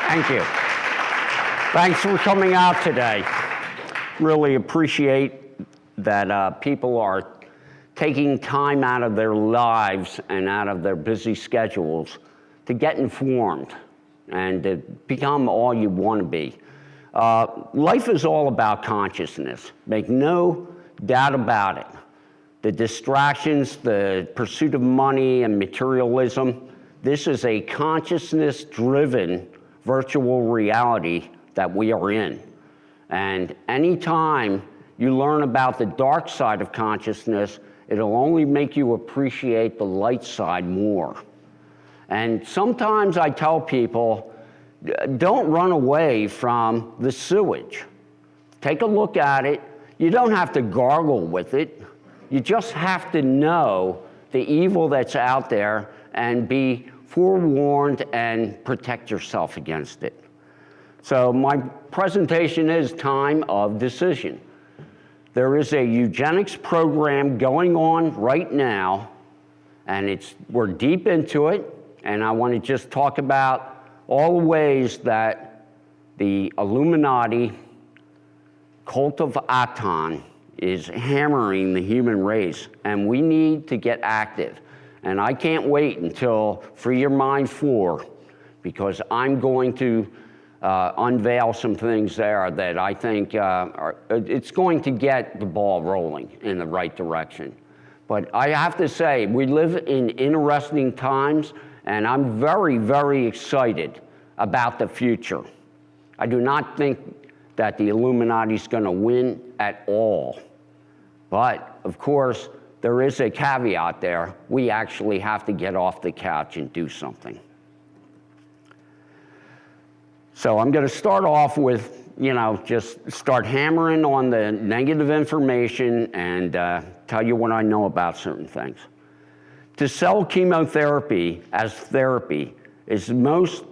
Thank you. Thanks for coming out today. Really appreciate that people are taking time out of their lives and out of their busy schedules to get informed and to become all you want to be. Life is all about consciousness. Make no doubt about it. The distractions, the pursuit of money and materialism, this is a consciousness-driven virtual reality that we are in. And anytime you learn about the dark side of consciousness, it'll only make you appreciate the light side more. And sometimes I tell people, don't run away from the sewage. Take a look at it. You don't have to gargle with it. You just have to know the evil that's out there and be forewarned and protect yourself against it. So my presentation is time of decision. There is a eugenics program going on right now, and we're deep into it, and I want to just talk about all the ways that the Illuminati cult of Aton is hammering the human race, and we need to get active. And I can't wait until Free Your Mind 4, because I'm going to unveil some things there that I think it's going to get the ball rolling in the right direction. But I have to say, we live in interesting times, and I'm very, very excited about the future. I do not think that the Illuminati is going to win at all. But, of course, there is a caveat there. We actually have to get off the couch and do something. So I'm going to start off with, just start hammering on the negative information and tell you what I know about certain things. To sell chemotherapy as therapy is most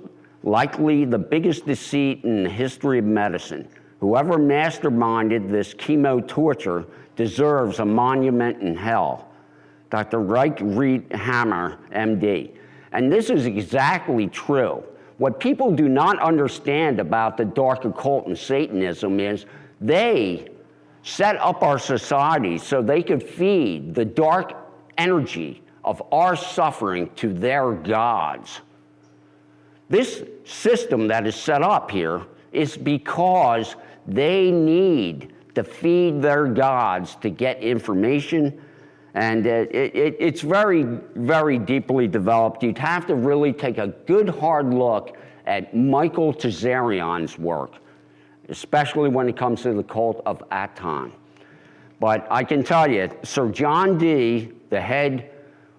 likely the biggest deceit in the history of medicine. Whoever masterminded this chemo torture deserves a monument in hell. Dr. Reich Reed Hammer, MD. And this is exactly true. What people do not understand about the dark occult and Satanism is they set up our society so they could feed the dark energy of our suffering to their gods. This system that is set up here is because they need to feed their gods to get information, and it's very, very deeply developed. You'd have to really take a good hard look at Michael Tazarian's work, especially when it comes to the cult of Aton. But I can tell you, Sir John Dee, the head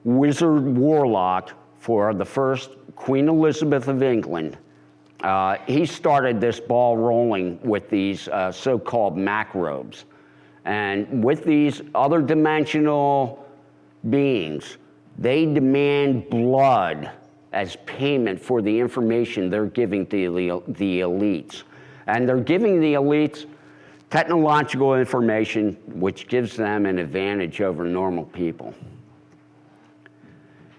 wizard warlock for the first Queen Elizabeth of England, he started this ball rolling with these so-called macrobes. And with these other dimensional beings, they demand blood as payment for the information they're giving to the elites. And they're giving the elites technological information which gives them an advantage over normal people.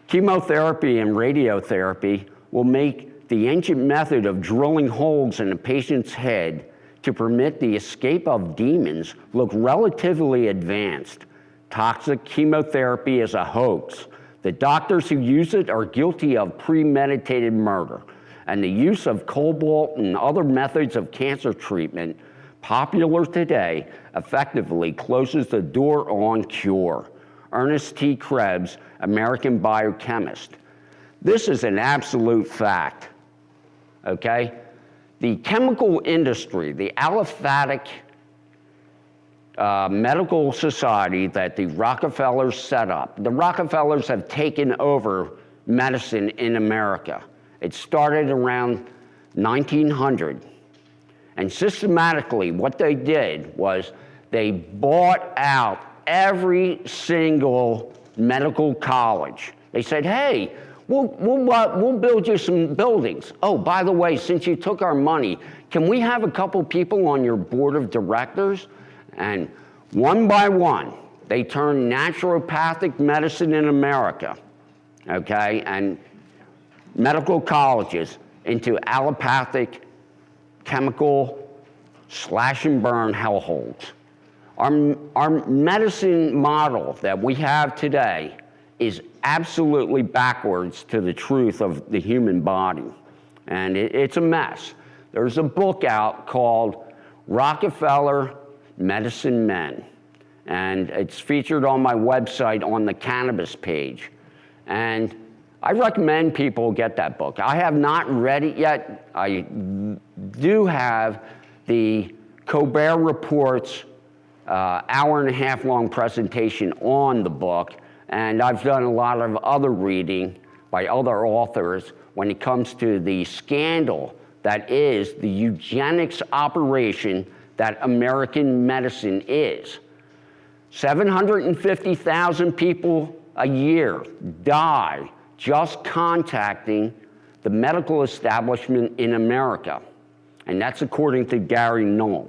Chemotherapy and radiotherapy will make the ancient method of drilling holes in a patient's head to permit the escape of demons look relatively advanced. Toxic chemotherapy is a hoax. The doctors who use it are guilty of premeditated murder. And the use of cobalt and other methods of cancer treatment popular today effectively closes the door on cure. Ernest T. Krebs, American biochemist. This is an absolute fact, okay? The chemical industry, the aliphatic medical society that the Rockefellers set up, the Rockefellers have taken over medicine in America. It started around 1900. And systematically, what they did was they bought out every single medical college. They said, hey, we'll build you some buildings. Oh, by the way, since you took our money, can we have a couple people on your board of directors? And one by one, they turned naturopathic medicine in America, okay, and medical colleges into allopathic, chemical, slash and burn hellholes. Our medicine model that we have today is absolutely backwards to the truth of the human body, and it's a mess. There's a book out called Rockefeller Medicine Men, and it's featured on my website on the cannabis page, and I recommend people get that book. I have not read it yet. I do have the Colbert Report's hour-and-a-half long presentation on the book, and I've done a lot of other reading by other authors when it comes to the scandal that is the eugenics operation that American medicine is. 750,000 people a year die just contacting the medical establishment in America, and that's according to Gary Null.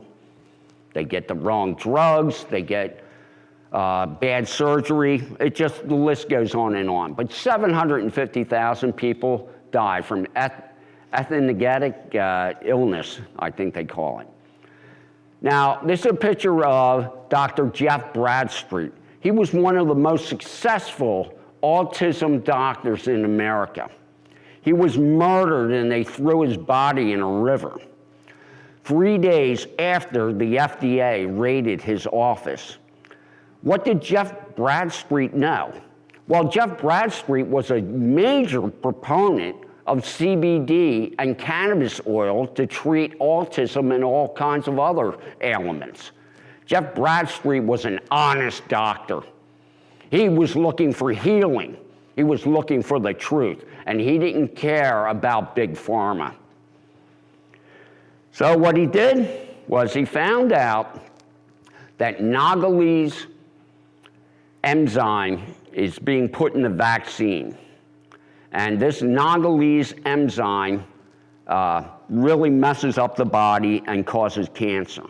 They get the wrong drugs, they get bad surgery, the list goes on and on. But 750,000 people die from ethnogenetic illness, I think they call it. Now, this is a picture of Dr. Jeff Bradstreet. He was one of the most successful autism doctors in America. He was murdered and they threw his body in a river 3 days after the FDA raided his office. What did Jeff Bradstreet know? Well, Jeff Bradstreet was a major proponent of CBD and cannabis oil to treat autism and all kinds of other ailments. Jeff Bradstreet was an honest doctor. He was looking for healing. He was looking for the truth, and he didn't care about big pharma. So what he did was he found out that Nagalese enzyme is being put in the vaccine. And this Nagalese enzyme really messes up the body and causes cancer.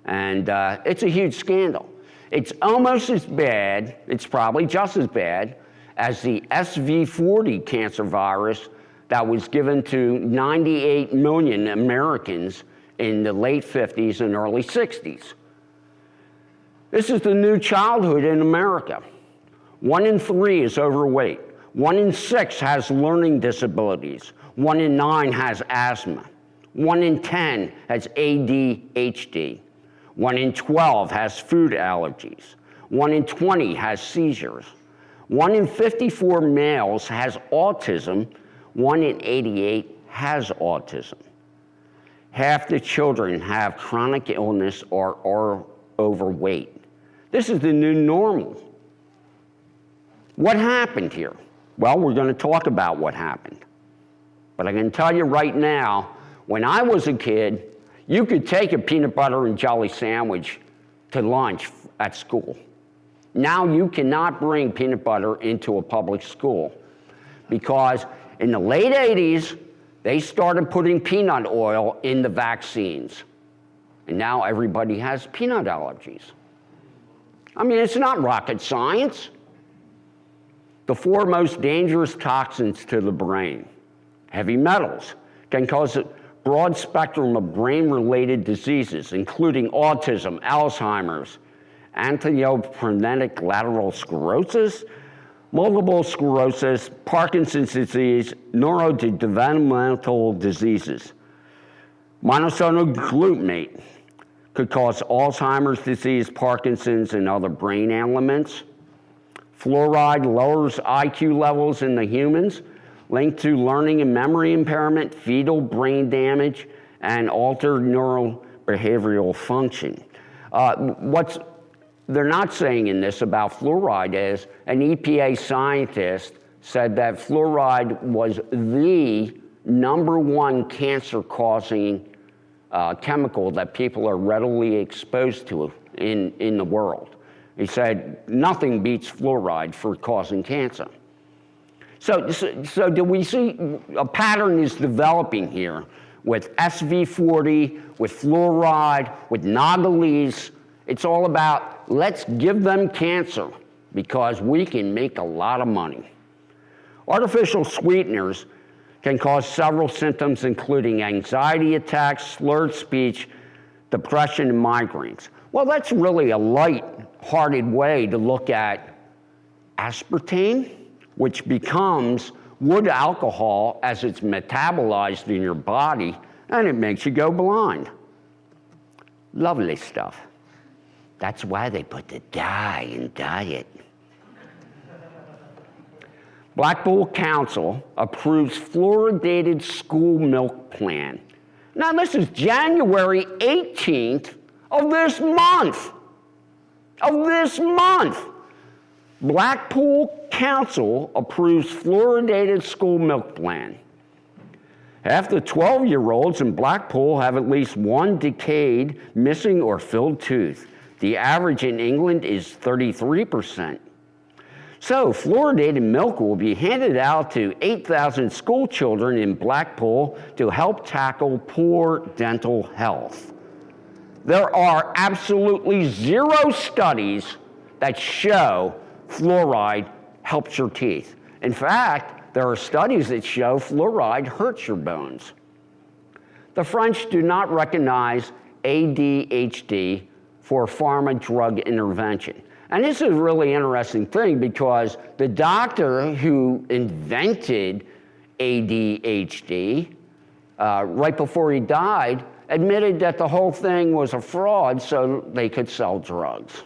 And it's a huge scandal. It's almost as bad, it's probably just as bad, as the SV40 cancer virus that was given to 98 million Americans in the late 50s and early 60s. This is the new childhood in America. 1 in 3 is overweight. 1 in 6 has learning disabilities. 1 in 9 has asthma. 1 in 10 has ADHD. 1 in 12 has food allergies. 1 in 20 has seizures. 1 in 54 males has autism. 1 in 88 has autism. Half the children have chronic illness or are overweight. This is the new normal. What happened here? Well, we're going to talk about what happened. But I can tell you right now, when I was a kid, you could take a peanut butter and jelly sandwich to lunch at school. Now you cannot bring peanut butter into a public school because in the late 80s, they started putting peanut oil in the vaccines. And now everybody has peanut allergies. I mean, it's not rocket science. The 4 most dangerous toxins to the brain. Heavy metals can cause a broad spectrum of brain-related diseases, including autism, Alzheimer's, anteriolytic lateral sclerosis, multiple sclerosis, Parkinson's disease, neurodevelopmental diseases. Monosodium glutamate could cause Alzheimer's disease, Parkinson's, and other brain ailments. Fluoride lowers IQ levels in the humans, linked to learning and memory impairment, fetal brain damage, and altered neurobehavioral function. What's they're not saying in this about fluoride is an EPA scientist said that fluoride was the #1 cancer-causing chemical that people are readily exposed to in the world. He said nothing beats fluoride for causing cancer. So do we see a pattern is developing here with SV40, with fluoride, with Nagalese It's all about let's give them cancer because we can make a lot of money. Artificial sweeteners can cause several symptoms, including anxiety attacks, slurred speech, depression, and migraines. Well, that's really a light-hearted way to look at aspartame, which becomes wood alcohol as it's metabolized in your body, and it makes you go blind. Lovely stuff. That's why they put the dye in diet. Blackpool Council approves fluoridated school milk plan. Now this is January 18th of this month. Blackpool Council approves fluoridated school milk plan. Half the 12-year-olds in Blackpool have at least one decayed, missing, or filled tooth. The average in England is 33%. So fluoridated milk will be handed out to 8,000 school children in Blackpool to help tackle poor dental health. There are absolutely zero studies that show fluoride helps your teeth. In fact, there are studies that show fluoride hurts your bones. The French do not recognize ADHD for pharma drug intervention. And this is a really interesting thing because the doctor who invented ADHD, right before he died, admitted that the whole thing was a fraud so they could sell drugs.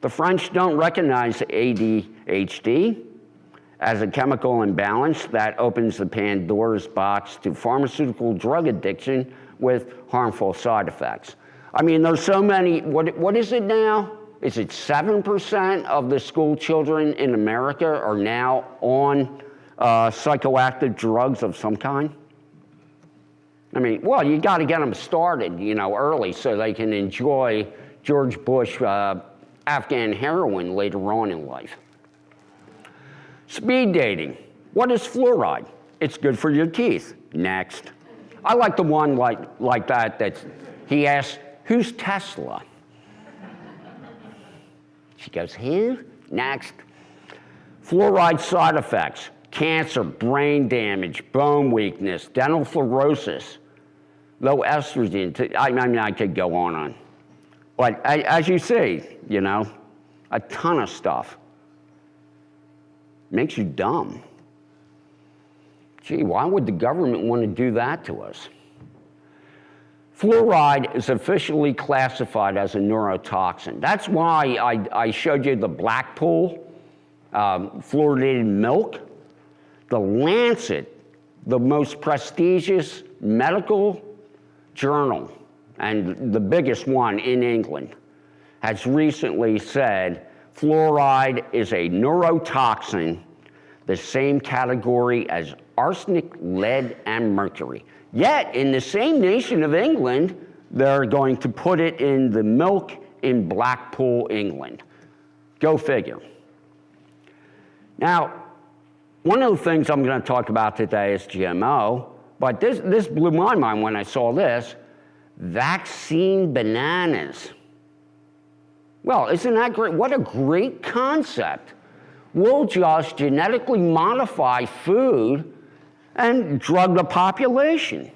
The French don't recognize ADHD as a chemical imbalance that opens the Pandora's box to pharmaceutical drug addiction with harmful side effects. I mean, there's so many, what is it now? Is it 7% of the school children in America are now on psychoactive drugs of some kind? I mean, well, you got to get them started, early so they can enjoy George Bush Afghan heroin later on in life. Speed dating. What is fluoride? It's good for your teeth. Next. I like the one like that he asks, who's Tesla? She goes, who? Next. Fluoride side effects: cancer, brain damage, bone weakness, dental fluorosis, low estrogen. I could go on. But as you see, a ton of stuff. Makes you dumb. Gee, why would the government want to do that to us? Fluoride is officially classified as a neurotoxin. That's why I showed you the Blackpool fluoridated milk. The Lancet, the most prestigious medical journal, and the biggest one in England, has recently said fluoride is a neurotoxin, the same category as arsenic, lead, and mercury. Yet, in the same nation of England, they're going to put it in the milk in Blackpool, England. Go figure. Now, one of the things I'm going to talk about today is GMO, but this blew my mind when I saw this. Vaccine bananas. Well, isn't that great? What a great concept. We'll just genetically modify food and drug the population.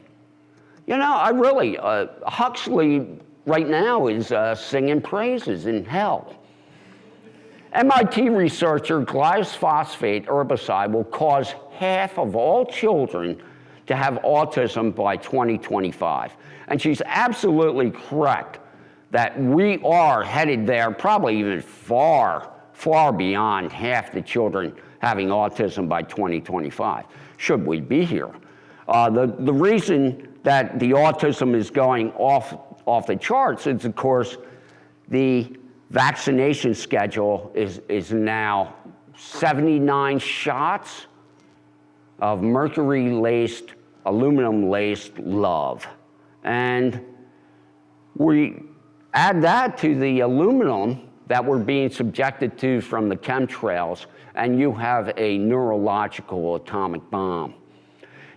Huxley right now is singing praises in hell. MIT researcher glyphosate herbicide will cause half of all children to have autism by 2025. And she's absolutely correct that we are headed there, probably even far, far beyond half the children having autism by 2025, should we be here. The reason that the autism is going off the charts is, of course, the vaccination schedule is now 79 shots of mercury-laced, aluminum-laced love. And we add that to the aluminum that we're being subjected to from the chemtrails, and you have a neurological atomic bomb.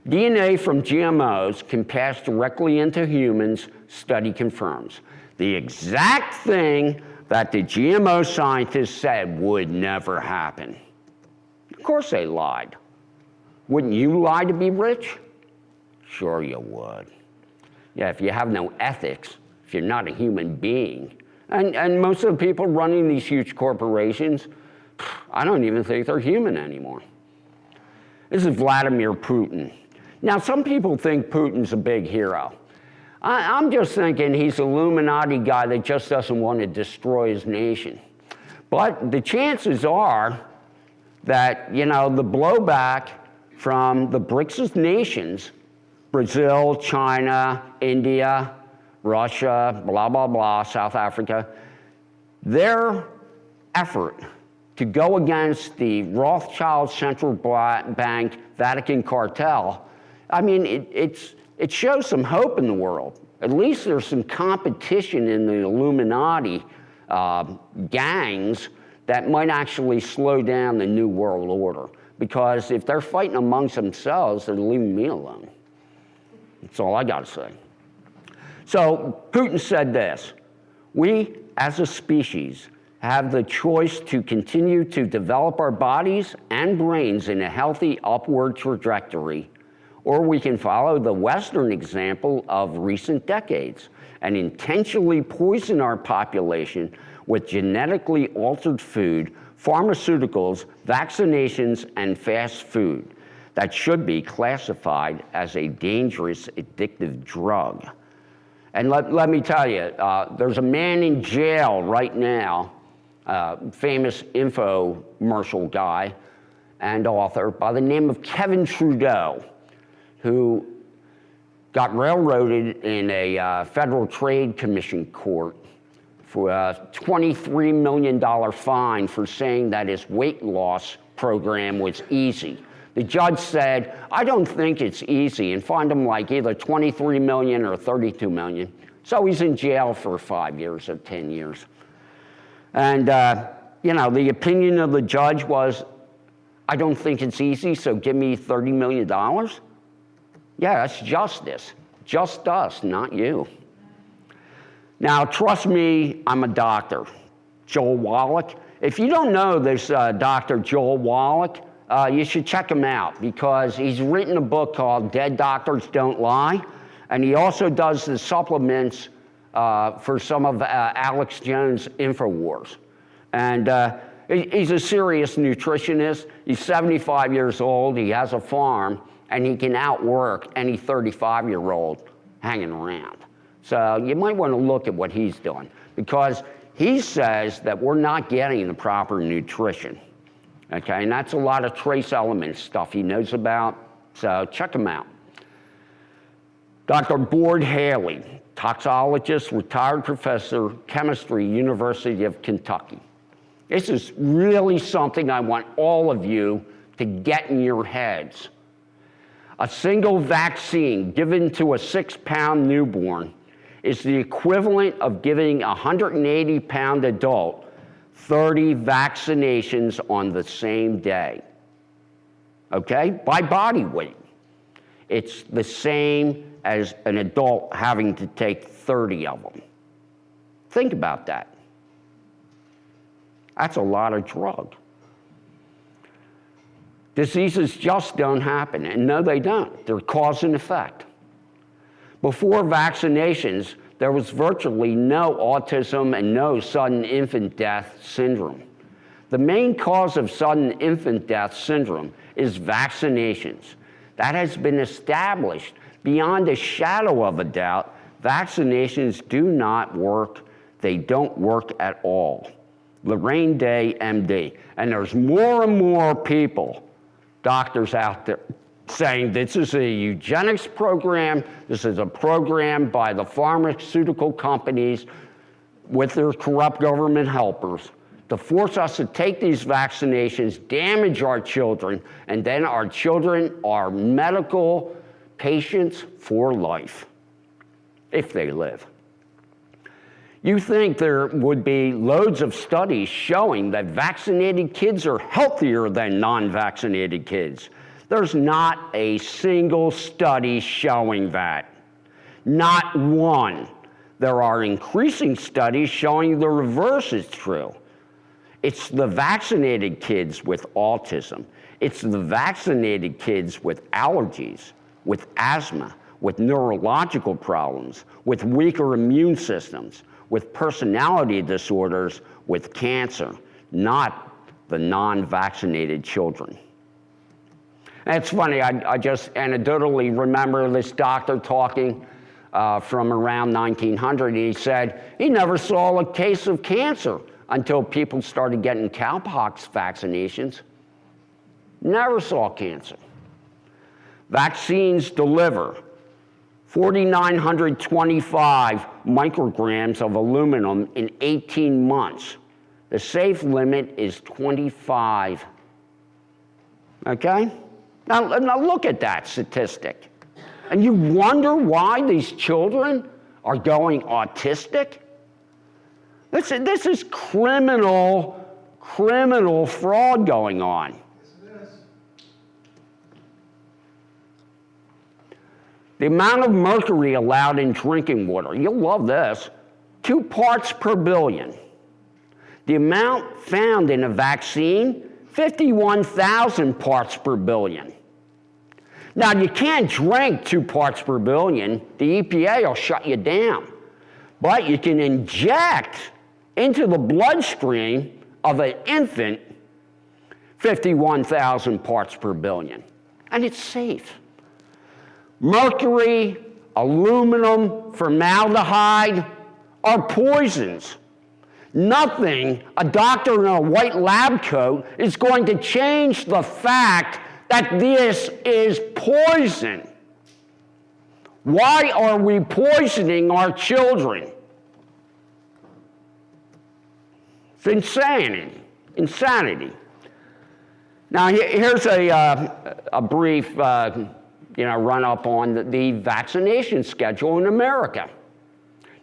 DNA from GMOs can pass directly into humans, study confirms. The exact thing that the GMO scientists said would never happen. Of course they lied. Wouldn't you lie to be rich? Sure you would. Yeah, if you have no ethics, if you're not a human being. And most of the people running these huge corporations, I don't even think they're human anymore. This is Vladimir Putin. Now, some people think Putin's a big hero. I'm just thinking he's an Illuminati guy that just doesn't want to destroy his nation. But the chances are that, the blowback from the BRICS nations, Brazil, China, India, Russia, blah, blah, blah, South Africa, their effort to go against the Rothschild Central Bank Vatican cartel, I mean, it shows some hope in the world. At least there's some competition in the Illuminati gangs that might actually slow down the New World Order. Because if they're fighting amongst themselves, they're leaving me alone. That's all I got to say. So Putin said this: we, as a species, have the choice to continue to develop our bodies and brains in a healthy upward trajectory, or we can follow the Western example of recent decades and intentionally poison our population with genetically altered food, pharmaceuticals, vaccinations, and fast food that should be classified as a dangerous, addictive drug. And let me tell you, there's a man in jail right now, famous infomercial guy and author by the name of Kevin Trudeau, who got railroaded in a Federal Trade Commission court for a $23 million fine for saying that his weight loss program was easy. The judge said, I don't think it's easy, and fined him like either $23 million or $32 million. So he's in jail for 5 years or 10 years. And, the opinion of the judge was, I don't think it's easy, so give me $30 million. Yeah, that's justice. Just us, not you. Now, trust me, I'm a doctor. Joel Wallach. If you don't know this Dr. Joel Wallach, you should check him out because he's written a book called Dead Doctors Don't Lie, and he also does the supplements for some of Alex Jones' InfoWars. And he's a serious nutritionist. He's 75 years old. He has a farm, and he can outwork any 35-year-old hanging around. So you might want to look at what he's doing because he says that we're not getting the proper nutrition. Okay, and that's a lot of trace element stuff he knows about, so check him out. Dr. Board Haley, toxologist, retired professor, chemistry, University of Kentucky. This is really something I want all of you to get in your heads. A single vaccine given to a 6-pound newborn is the equivalent of giving a 180-pound adult 30 vaccinations on the same day, okay? By body weight. It's the same as an adult having to take 30 of them. Think about that. That's a lot of drug. Diseases just don't happen, and no, they don't. They're cause and effect. Before vaccinations, there was virtually no autism and no sudden infant death syndrome. The main cause of sudden infant death syndrome is vaccinations. That has been established beyond a shadow of a doubt. Vaccinations do not work. They don't work at all. Lorraine Day, MD. And there's more and more people, doctors out there, saying this is a eugenics program, this is a program by the pharmaceutical companies with their corrupt government helpers to force us to take these vaccinations, damage our children, and then our children are medical patients for life, if they live. You think there would be loads of studies showing that vaccinated kids are healthier than non-vaccinated kids. There's not a single study showing that. Not one. there are increasing studies showing the reverse is true. It's the vaccinated kids with autism. It's the vaccinated kids with allergies, with asthma, with neurological problems, with weaker immune systems, with personality disorders, with cancer, not the non-vaccinated children. And it's funny, I just anecdotally remember this doctor talking from around 1900, and he said he never saw a case of cancer until people started getting cowpox vaccinations. Never saw cancer. Vaccines deliver 4,925 micrograms of aluminum in 18 months. The safe limit is 25. Okay? Now look at that statistic. And you wonder why these children are going autistic? This is criminal fraud going on. The amount of mercury allowed in drinking water, you'll love this, 2 parts per billion. The amount found in a vaccine, 51,000 parts per billion. Now, you can't drink 2 parts per billion. The EPA will shut you down. But you can inject into the bloodstream of an infant 51,000 parts per billion. And it's safe. Mercury, aluminum, formaldehyde are poisons. Nothing, a doctor in a white lab coat, is going to change the fact that this is poison. Why are we poisoning our children? It's insanity. Now here's a brief run up on the vaccination schedule in America.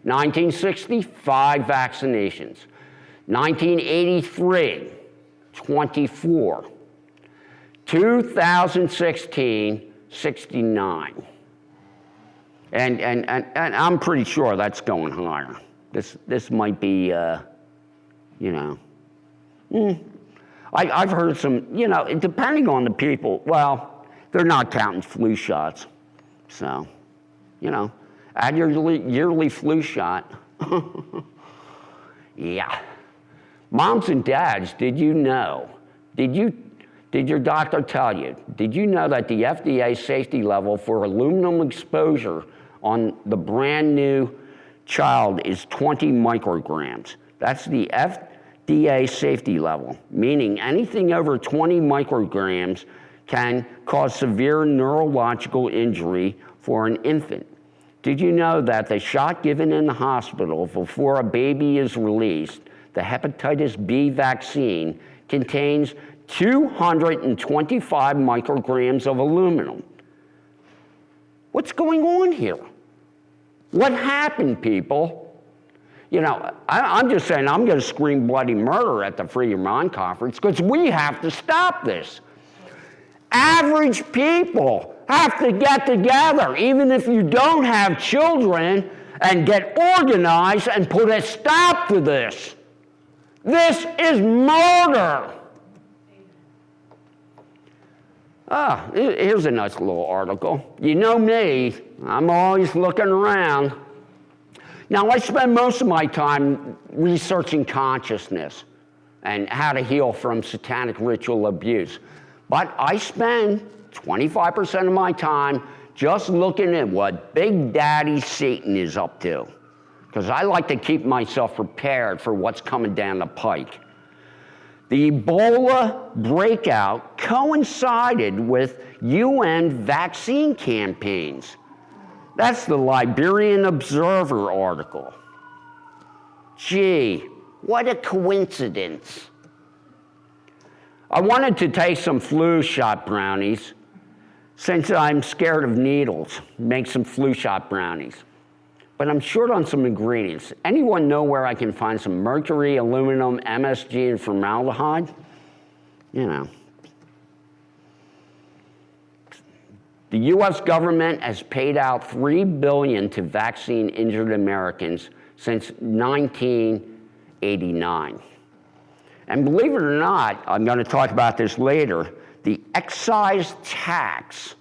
1965 vaccinations. 1983, 24. 2016, 69. And I'm pretty sure that's going higher. This might be, I've heard some, depending on the people, well, they're not counting flu shots. So, add your yearly flu shot. Yeah. Moms and dads, did you know? Did your doctor tell you? Did you know that the FDA safety level for aluminum exposure on the brand new child is 20 micrograms? That's the FDA safety level, meaning anything over 20 micrograms can cause severe neurological injury for an infant. Did you know that the shot given in the hospital before a baby is released, the hepatitis B vaccine, contains 225 micrograms of aluminum? What's going on here? What happened, people? I'm just saying I'm going to scream bloody murder at the Free Your Mind conference because we have to stop this. Average people have to get together, even if you don't have children, and get organized and put a stop to this. This is murder. Here's a nice little article. You know me, I'm always looking around. Now, I spend most of my time researching consciousness and how to heal from satanic ritual abuse. But I spend 25% of my time just looking at what Big Daddy Satan is up to, because I like to keep myself prepared for what's coming down the pike. The Ebola breakout coincided with UN vaccine campaigns. That's the Liberian Observer article. Gee, what a coincidence. I wanted to take some flu shot brownies. Since I'm scared of needles, make some flu shot brownies. But I'm short on some ingredients. Anyone know where I can find some mercury, aluminum, MSG, and formaldehyde? The U.S. government has paid out $3 billion to vaccine-injured Americans since 1989. And believe it or not, I'm going to talk about this later, the excise tax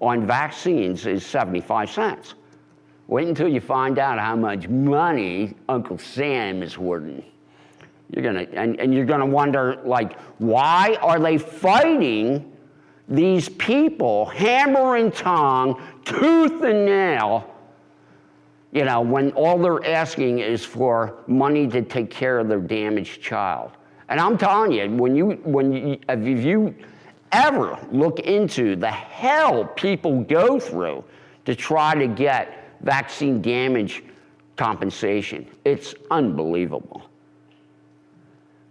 on vaccines is 75 cents. Wait until you find out how much money Uncle Sam is hoarding. You're gonna wonder, like, why are they fighting these people, hammer and tongue, tooth and nail, when all they're asking is for money to take care of their damaged child? And I'm telling you, if you ever look into the hell people go through to try to get vaccine damage compensation, it's unbelievable.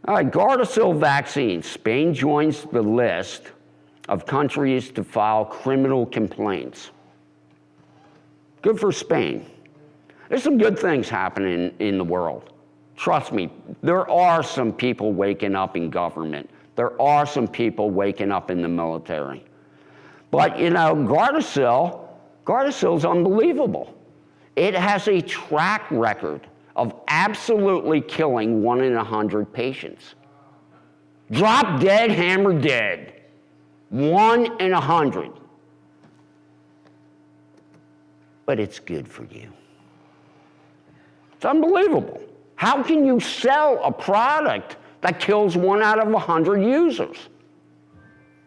All right, Gardasil vaccine. Spain joins the list of countries to file criminal complaints. Good for Spain. There's some good things happening in the world. Trust me, there are some people waking up in government. There are some people waking up in the military. But, Gardasil's unbelievable. It has a track record of absolutely killing 1 in 100 patients. Drop dead, hammer dead. 1 in 100. But it's good for you. It's unbelievable. How can you sell a product that kills 1 out of 100 users?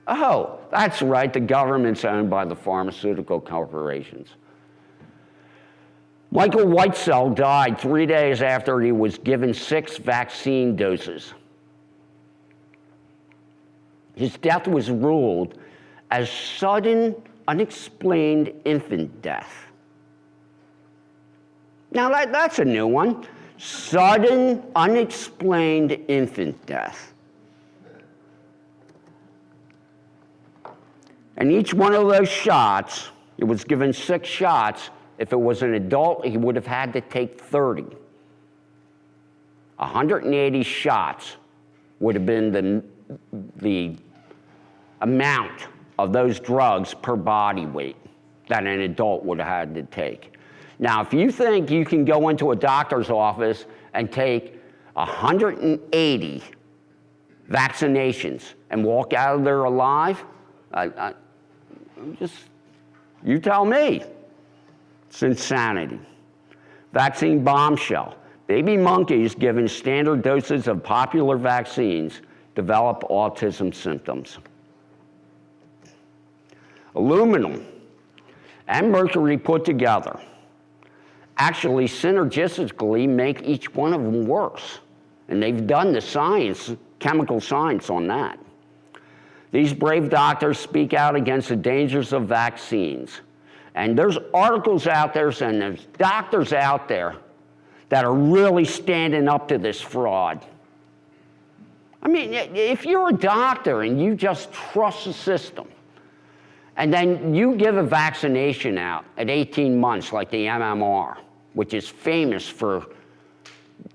Oh, that's right, the government's owned by the pharmaceutical corporations. Michael Whitesell died 3 days after he was given 6 vaccine doses. His death was ruled as sudden, unexplained infant death. Now that's a new one. Sudden, unexplained infant death. And each one of those shots, it was given 6 shots. If it was an adult, he would have had to take 30. 180 shots would have been the amount of those drugs per body weight that an adult would have had to take. Now, if you think you can go into a doctor's office and take 180 vaccinations and walk out of there alive, you tell me. It's insanity. Vaccine bombshell. Baby monkeys given standard doses of popular vaccines develop autism symptoms. Aluminum and mercury put together actually synergistically make each one of them worse. And they've done the science, chemical science on that. These brave doctors speak out against the dangers of vaccines. And there's articles out there and there's doctors out there that are really standing up to this fraud. I mean, if you're a doctor and you just trust the system, and then you give a vaccination out at 18 months, like the MMR, which is famous for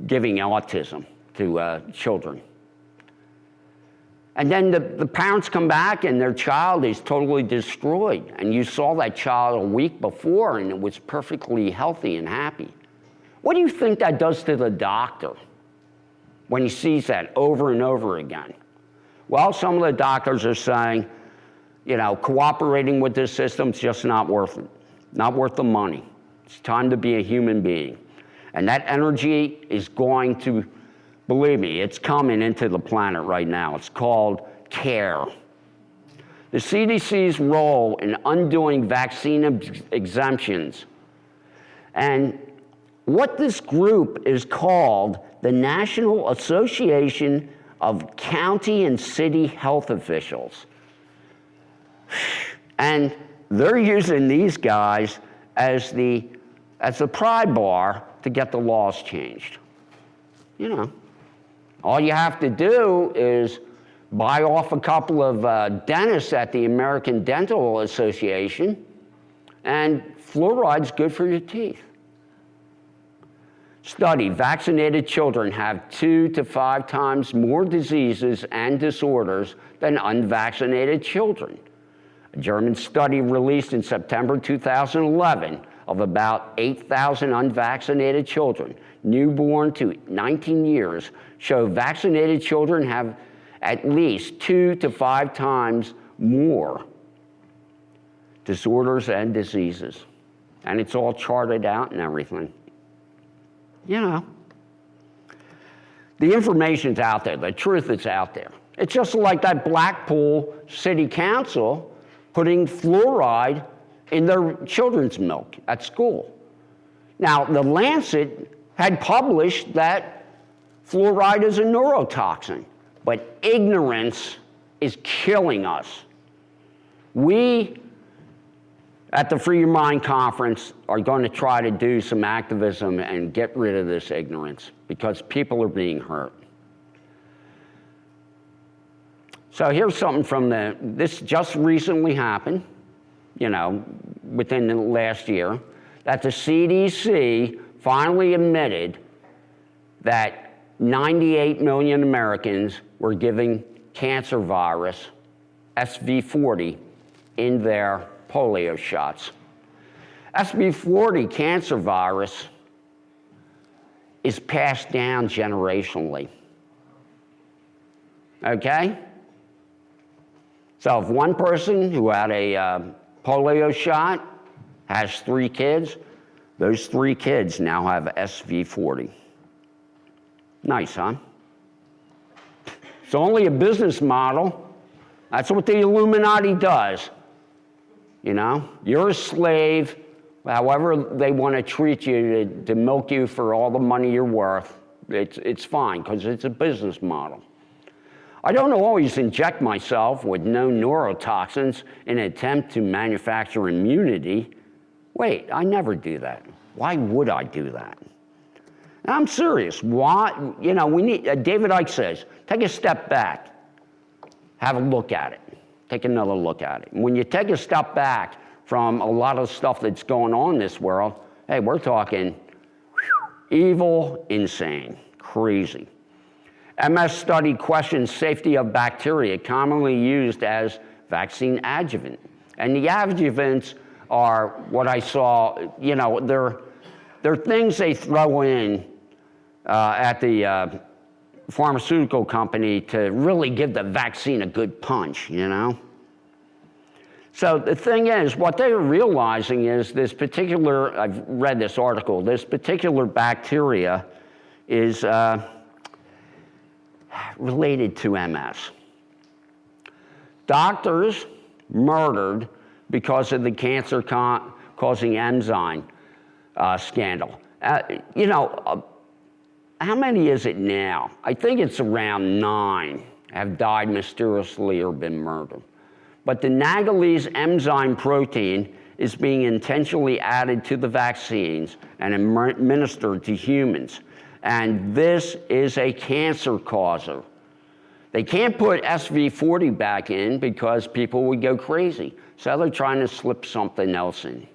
giving autism to children. And then the parents come back and their child is totally destroyed. And you saw that child a week before and it was perfectly healthy and happy. What do you think that does to the doctor when he sees that over and over again? Well, some of the doctors are saying, cooperating with this system is just not worth it. Not worth the money. It's time to be a human being. And that energy is going to, believe me, it's coming into the planet right now. It's called CARE. The CDC's role in undoing vaccine exemptions. And what this group is called the National Association of County and City Health Officials. And they're using these guys as the pry bar to get the laws changed. All you have to do is buy off a couple of dentists at the American Dental Association, and fluoride's good for your teeth. Study, vaccinated children have 2 to 5 times more diseases and disorders than unvaccinated children. A German study released in September 2011 of about 8,000 unvaccinated children, newborn to 19 years, show vaccinated children have at least 2 to 5 times more disorders and diseases. And it's all charted out and everything. You know, the information's out there, the truth is out there. It's just like that Blackpool City Council putting fluoride in their children's milk at school. Now, the Lancet had published that fluoride is a neurotoxin, but ignorance is killing us. We, at the Free Your Mind Conference, are going to try to do some activism and get rid of this ignorance because people are being hurt. So here's something from this just recently happened, you know, within the last year, that the CDC finally admitted that 98 million Americans were giving cancer virus, SV40, in their polio shots. SV40 cancer virus is passed down generationally. Okay? So if one person who had a polio shot has 3 kids, those 3 kids now have SV40. Nice, huh? It's only a business model. That's what the Illuminati does. You know, you're a slave, however they want to treat you to milk you for all the money you're worth. It's fine, because it's a business model. I don't always inject myself with known neurotoxins in an attempt to manufacture immunity. Wait, I never do that. Why would I do that? I'm serious. Why? You know, we need, David Icke says, take a step back, have a look at it. Take another look at it. When you take a step back from a lot of stuff that's going on in this world, hey, we're talking evil, insane, crazy. MS study questions safety of bacteria commonly used as vaccine adjuvant. And the adjuvants are what I saw, you know, they're things they throw in at the pharmaceutical company to really give the vaccine a good punch, you know? So the thing is, what they're realizing is this particular, I've read this article, this particular bacteria is related to MS. Doctors murdered because of the cancer-causing enzyme scandal. You know, how many is it now? I think it's around 9 have died mysteriously or been murdered. But the Nagalese enzyme protein is being intentionally added to the vaccines and administered to humans. And this is a cancer causer. They can't put SV40 back in because people would go crazy. So they're trying to slip something else in.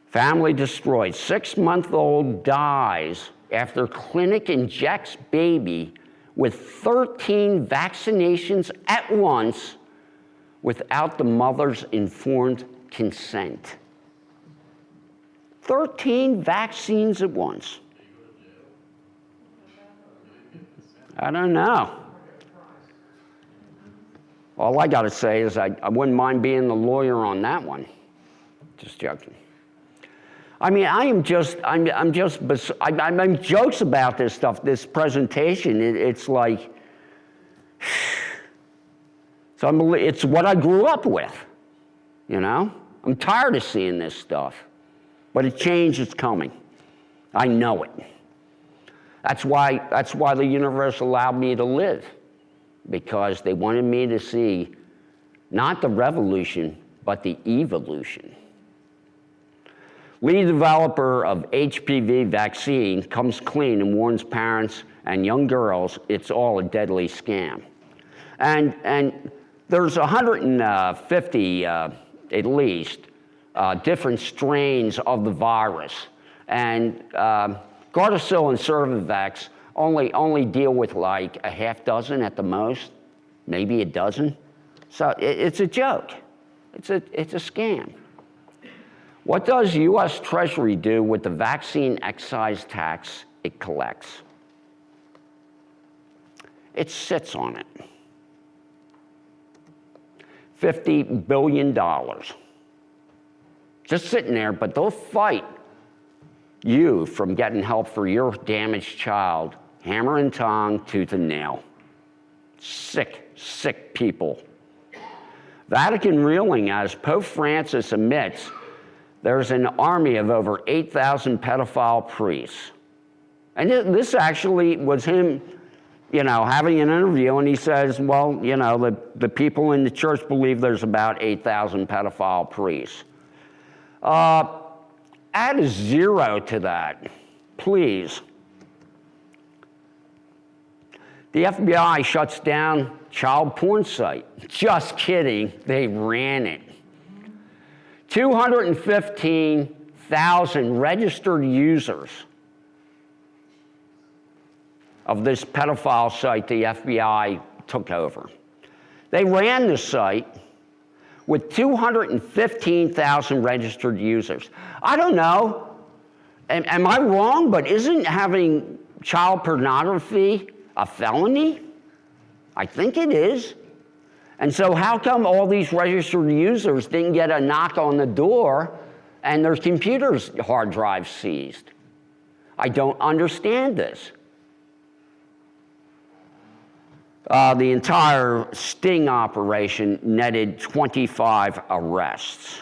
Family destroyed. 6-month-old dies after clinic injects baby with 13 vaccinations at once without the mother's informed consent. 13 vaccines at once. I don't know. All I got to say is I wouldn't mind being the lawyer on that one. Just joking. I mean, I make jokes about this stuff, this presentation. It's like, it's what I grew up with, you know? I'm tired of seeing this stuff. But a change is coming. I know it. That's why the universe allowed me to live, because they wanted me to see not the revolution, but the evolution. Lead developer of HPV vaccine comes clean and warns parents and young girls it's all a deadly scam. And there's 150 at least different strains of the virus. And Gardasil and Cervavex only deal with like a half dozen at the most, maybe a dozen. So it's a joke. It's a scam. What does U.S. Treasury do with the vaccine excise tax it collects? It sits on it. $50 billion. Just sitting there, but they'll fight you from getting help for your damaged child, hammer and tong, tooth and nail. Sick, sick people. Vatican reeling as Pope Francis admits there's an army of over 8,000 pedophile priests. And this actually was him, having an interview, and he says, well, the people in the church believe there's about 8,000 pedophile priests. Add a 0 to that, please. The FBI shuts down child porn site. Just kidding, they ran it. 215,000 registered users of this pedophile site the FBI took over. They ran the site with 215,000 registered users. I don't know, am I wrong, but isn't having child pornography a felony? I think it is. And so how come all these registered users didn't get a knock on the door and their computers' hard drives seized? I don't understand this. The entire sting operation netted 25 arrests.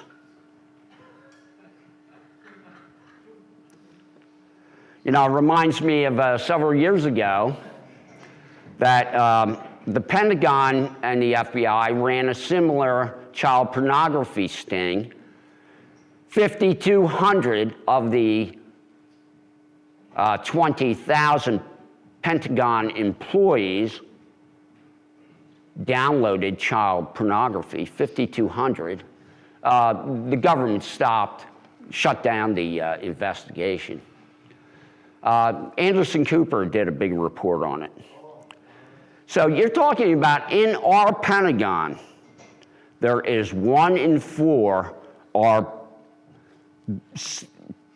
It reminds me of several years ago that the Pentagon and the FBI ran a similar child pornography sting. 5,200 of the 20,000 Pentagon employees downloaded child pornography, 5,200. The government shut down the investigation. Anderson Cooper did a big report on it. So you're talking about in our Pentagon, there is 1 in 4 are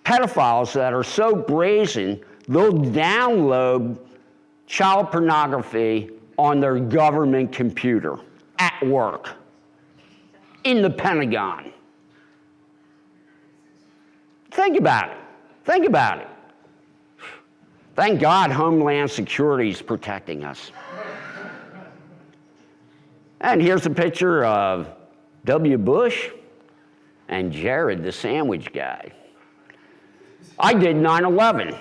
pedophiles that are so brazen, they'll download child pornography on their government computer at work in the Pentagon. Think about it. Think about it. Thank God Homeland Security is protecting us. And here's a picture of W. Bush and Jared, the sandwich guy. I did 9/11.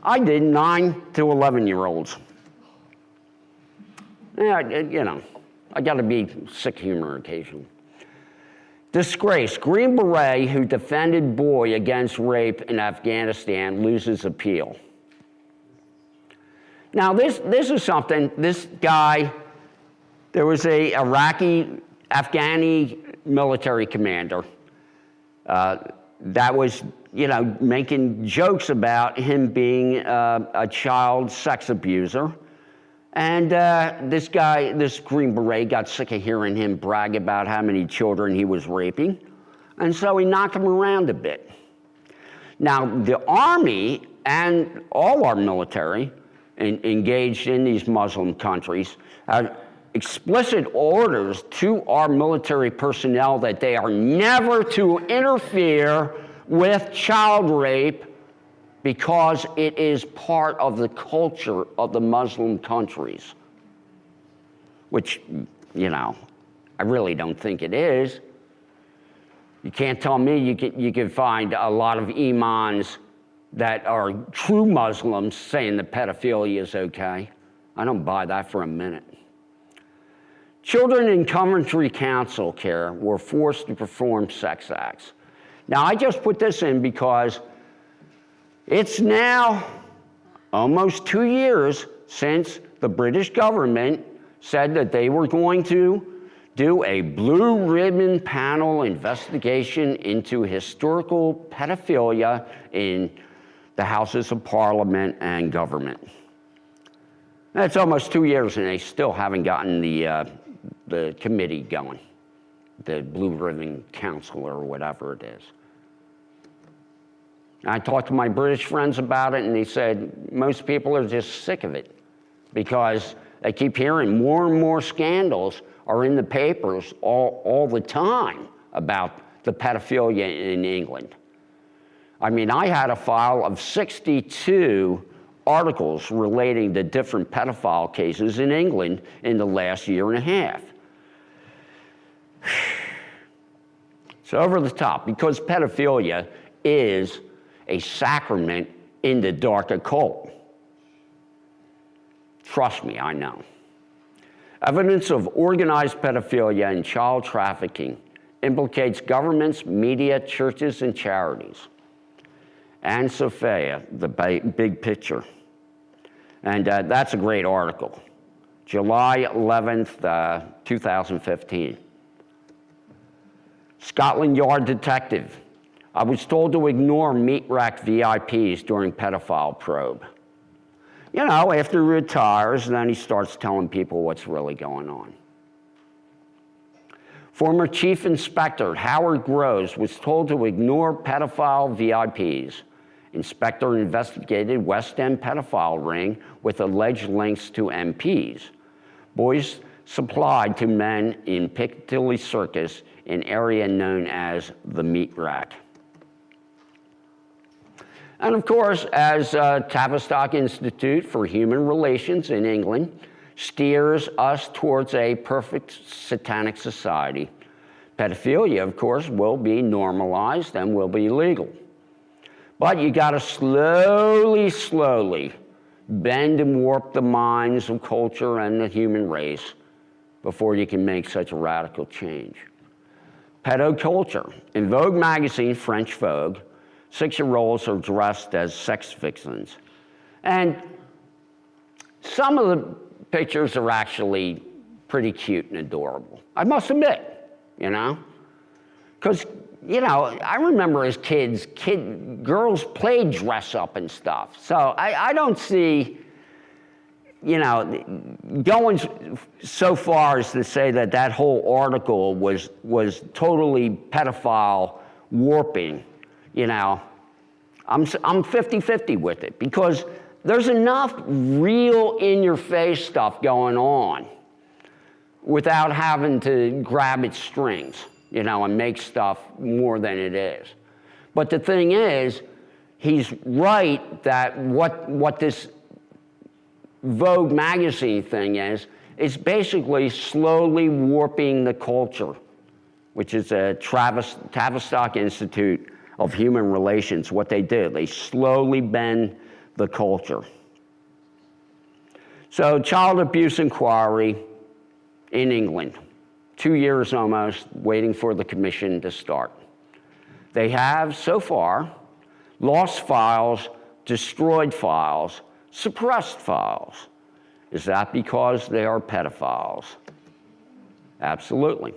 I did 9 to 11-year-olds. Yeah, I got to be sick humor occasionally. Disgrace. Green Beret who defended boy against rape in Afghanistan loses appeal. Now, this is something, this guy, there was a Afghani military commander that was, making jokes about him being a child sex abuser. And this Green Beret got sick of hearing him brag about how many children he was raping. And so he knocked him around a bit. Now, the Army and all our military engaged in these Muslim countries have explicit orders to our military personnel that they are never to interfere with child rape because it is part of the culture of the Muslim countries, which, I really don't think it is. You can't tell me you can find a lot of imams that are true Muslims saying that pedophilia is okay. I don't buy that for a minute. Children in Coventry Council care were forced to perform sex acts. Now, I just put this in because it's now almost 2 years since the British government said that they were going to do a blue ribbon panel investigation into historical pedophilia in the Houses of Parliament and government. That's almost 2 years and they still haven't gotten the the committee going, the Blue Ribbon Council or whatever it is. I talked to my British friends about it, and they said most people are just sick of it because they keep hearing more and more scandals are in the papers all the time about the pedophilia in England. I mean, I had a file of 62 articles relating to different pedophile cases in England in the last year and a half. It's over the top because pedophilia is a sacrament in the dark occult. Trust me, I know. Evidence of organized pedophilia and child trafficking implicates governments, media, churches, and charities. And Sophia, the big picture. And that's a great article. July 11th, 2015. Scotland Yard detective. I was told to ignore meat rack VIPs during pedophile probe. You know, after he retires, then he starts telling people what's really going on. Former Chief Inspector Howard Groves was told to ignore pedophile VIPs. Inspector investigated West End pedophile ring with alleged links to MPs. Boys supplied to men in Piccadilly Circus, an area known as the meat rack. And of course, as Tavistock Institute for Human Relations in England steers us towards a perfect satanic society, pedophilia, of course, will be normalized and will be legal. But you got to slowly bend and warp the minds of culture and the human race before you can make such a radical change. Pedoculture. In Vogue magazine, French Vogue, 6-year-olds are dressed as sex vixens. And some of the pictures are actually pretty cute and adorable. I must admit, you know? Because, you know, I remember as kids, girls played dress up and stuff. So I don't see, you know, going so far as to say that that whole article was totally pedophile warping. You know, I'm 50-50 with it because there's enough real in-your-face stuff going on without having to grab its strings, you know, and make stuff more than it is. But the thing is, he's right that what this Vogue magazine thing is basically slowly warping the culture, which is a Tavistock Institute of Human Relations. What they did, they slowly bend the culture. So child abuse inquiry in England, 2 years almost, waiting for the commission to start. They have, so far, lost files, destroyed files, suppressed files. Is that because they are pedophiles? Absolutely.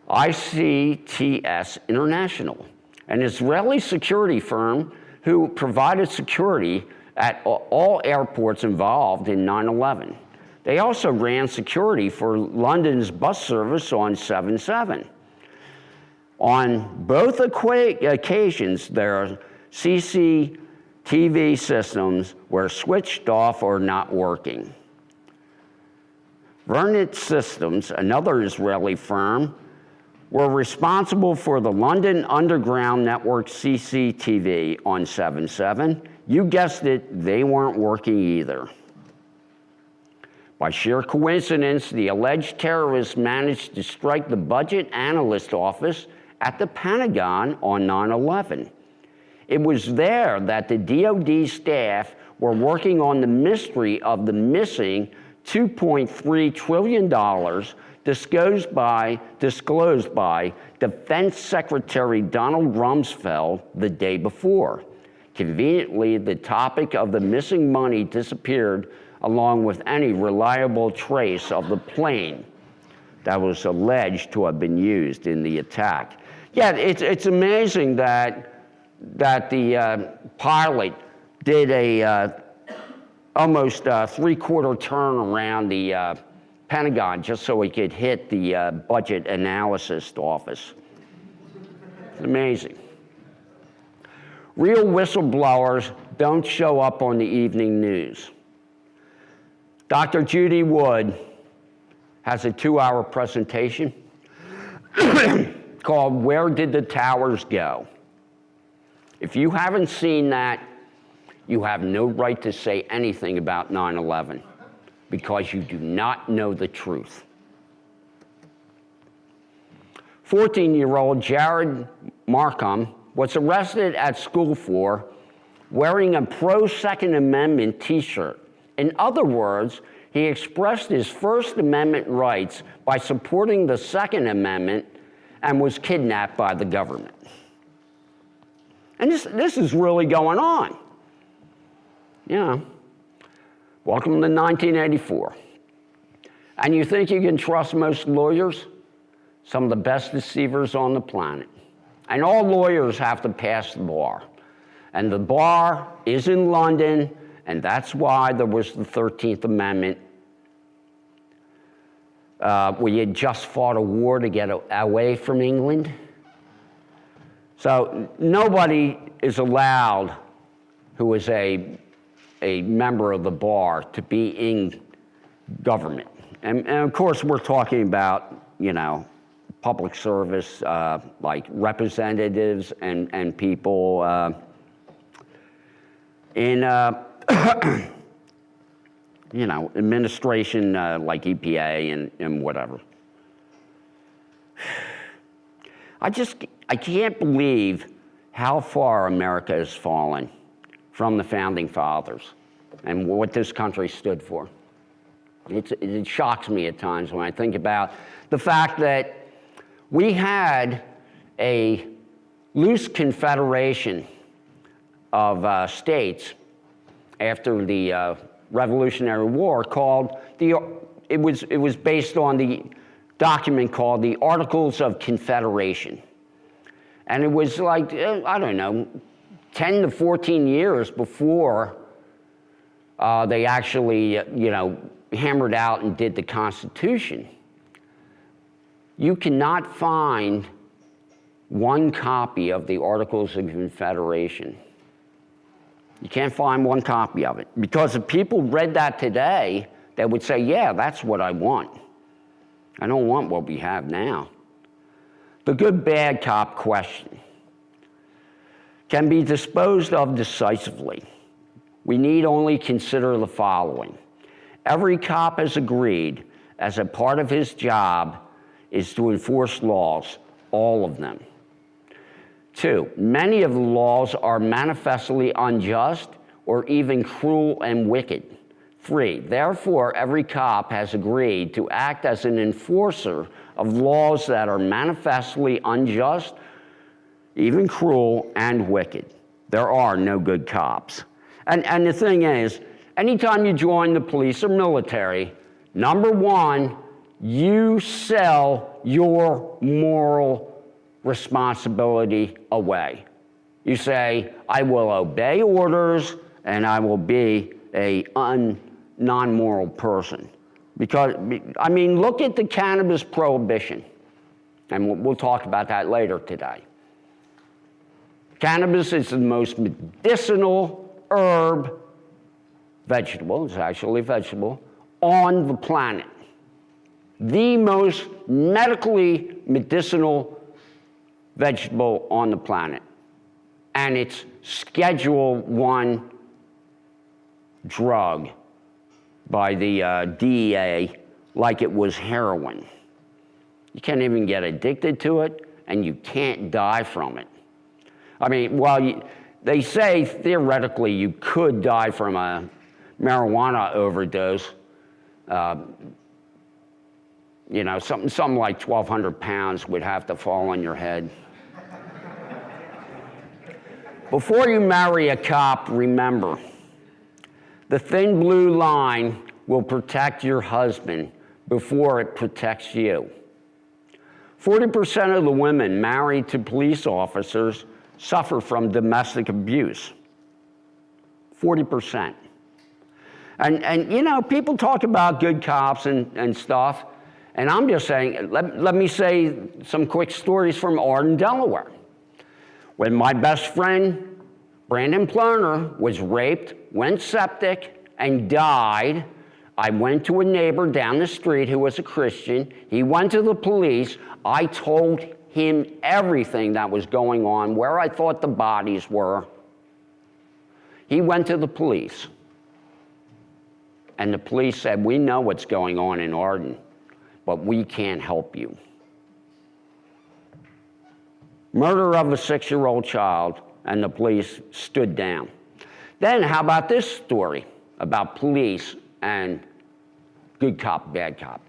ICTS International, an Israeli security firm who provided security at all airports involved in 9/11. They also ran security for London's bus service on 7/7. On both occasions, their CCTV systems were switched off or not working. Vernet Systems, another Israeli firm, were responsible for the London Underground Network CCTV on 7/7. You guessed it, they weren't working either. By sheer coincidence, the alleged terrorists managed to strike the budget analyst office at the Pentagon on 9/11. It was there that the DoD staff were working on the mystery of the missing $2.3 trillion disclosed by Defense Secretary Donald Rumsfeld the day before. Conveniently, the topic of the missing money disappeared along with any reliable trace of the plane that was alleged to have been used in the attack. Yeah, it's amazing that the pilot did a almost 3/4 turn around the Pentagon just so he could hit the budget analysis office. It's amazing. Real whistleblowers don't show up on the evening news. Dr. Judy Wood has a 2-hour presentation called Where Did the Towers Go? If you haven't seen that, you have no right to say anything about 9/11 because you do not know the truth. 14-year-old Jared Markham was arrested at school for wearing a pro-Second Amendment t-shirt. In other words, he expressed his First Amendment rights by supporting the Second Amendment and was kidnapped by the government. And this is really going on. Yeah. Welcome to 1984. And you think you can trust most lawyers? Some of the best deceivers on the planet. And all lawyers have to pass the bar. And the bar is in London, and that's why there was the 13th Amendment. We had just fought a war to get away from England. So nobody is allowed who is a member of the bar to be in government. And of course, we're talking about, public service, like representatives and people in, administration like EPA and whatever. I can't believe how far America has fallen from the founding fathers and what this country stood for. It shocks me at times when I think about the fact that we had a loose confederation of states after the Revolutionary War called it was based on the document called the Articles of Confederation. And it was like, 10 to 14 years before they actually, hammered out and did the Constitution. You cannot find one copy of the Articles of Confederation. You can't find one copy of it. Because if people read that today, they would say, yeah, that's what I want. I don't want what we have now. The good-bad cop question can be disposed of decisively. We need only consider the following. Every cop has agreed, as a part of his job, is to enforce laws, all of them. 2, many of the laws are manifestly unjust or even cruel and wicked. 3, therefore, every cop has agreed to act as an enforcer of laws that are manifestly unjust, even cruel and wicked. There are no good cops. And the thing is, anytime you join the police or military, number one, you sell your moral responsibility away. You say, I will obey orders and I will be a non-moral person. Because, look at the cannabis prohibition. And we'll talk about that later today. Cannabis is the most medicinal herb, vegetable, it's actually a vegetable, on the planet. The most medically medicinal vegetable on the planet. And it's Schedule I drug by the DEA like it was heroin. You can't even get addicted to it, and you can't die from it. They say theoretically you could die from a marijuana overdose. Something like 1,200 pounds would have to fall on your head. Before you marry a cop, remember, the thin blue line will protect your husband before it protects you. 40% of the women married to police officers suffer from domestic abuse. 40%. And you know, people talk about good cops and stuff, and I'm just saying, let me say some quick stories from Arden, Delaware. When my best friend, Brandon Plerner, was raped, went septic, and died, I went to a neighbor down the street who was a Christian. He went to the police. I told him everything that was going on, where I thought the bodies were. He went to the police. And the police said, we know what's going on in Arden, but we can't help you. Murder of a 6-year-old child, and the police stood down. Then how about this story about police and good cop, bad cop?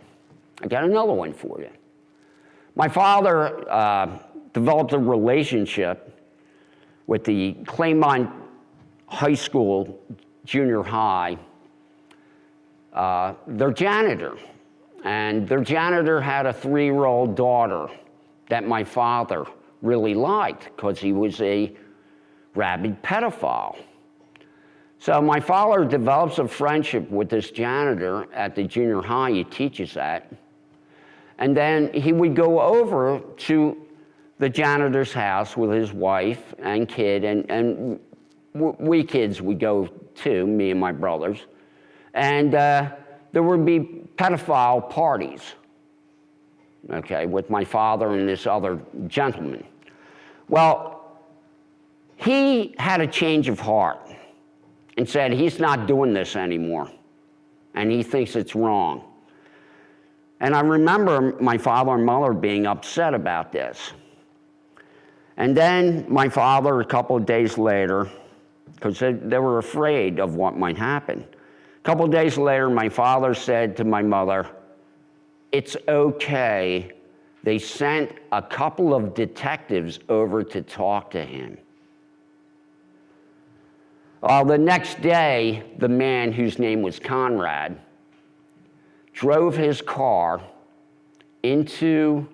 I got another one for you. My father developed a relationship with the Claymont High School, junior high, their janitor. And their janitor had a 3-year-old daughter that my father really liked because he was a rabid pedophile. So my father develops a friendship with this janitor at the junior high he teaches at. And then he would go over to the janitor's house with his wife and kid, and we kids would go too, me and my brothers. And there would be pedophile parties, okay, with my father and this other gentleman. Well, he had a change of heart and said he's not doing this anymore, and he thinks it's wrong. And I remember my father and mother being upset about this. And then my father, a couple of days later, because they were afraid of what might happen. A couple of days later, my father said to my mother, it's okay. They sent a couple of detectives over to talk to him. The next day, the man, whose name was Conrad, drove his car into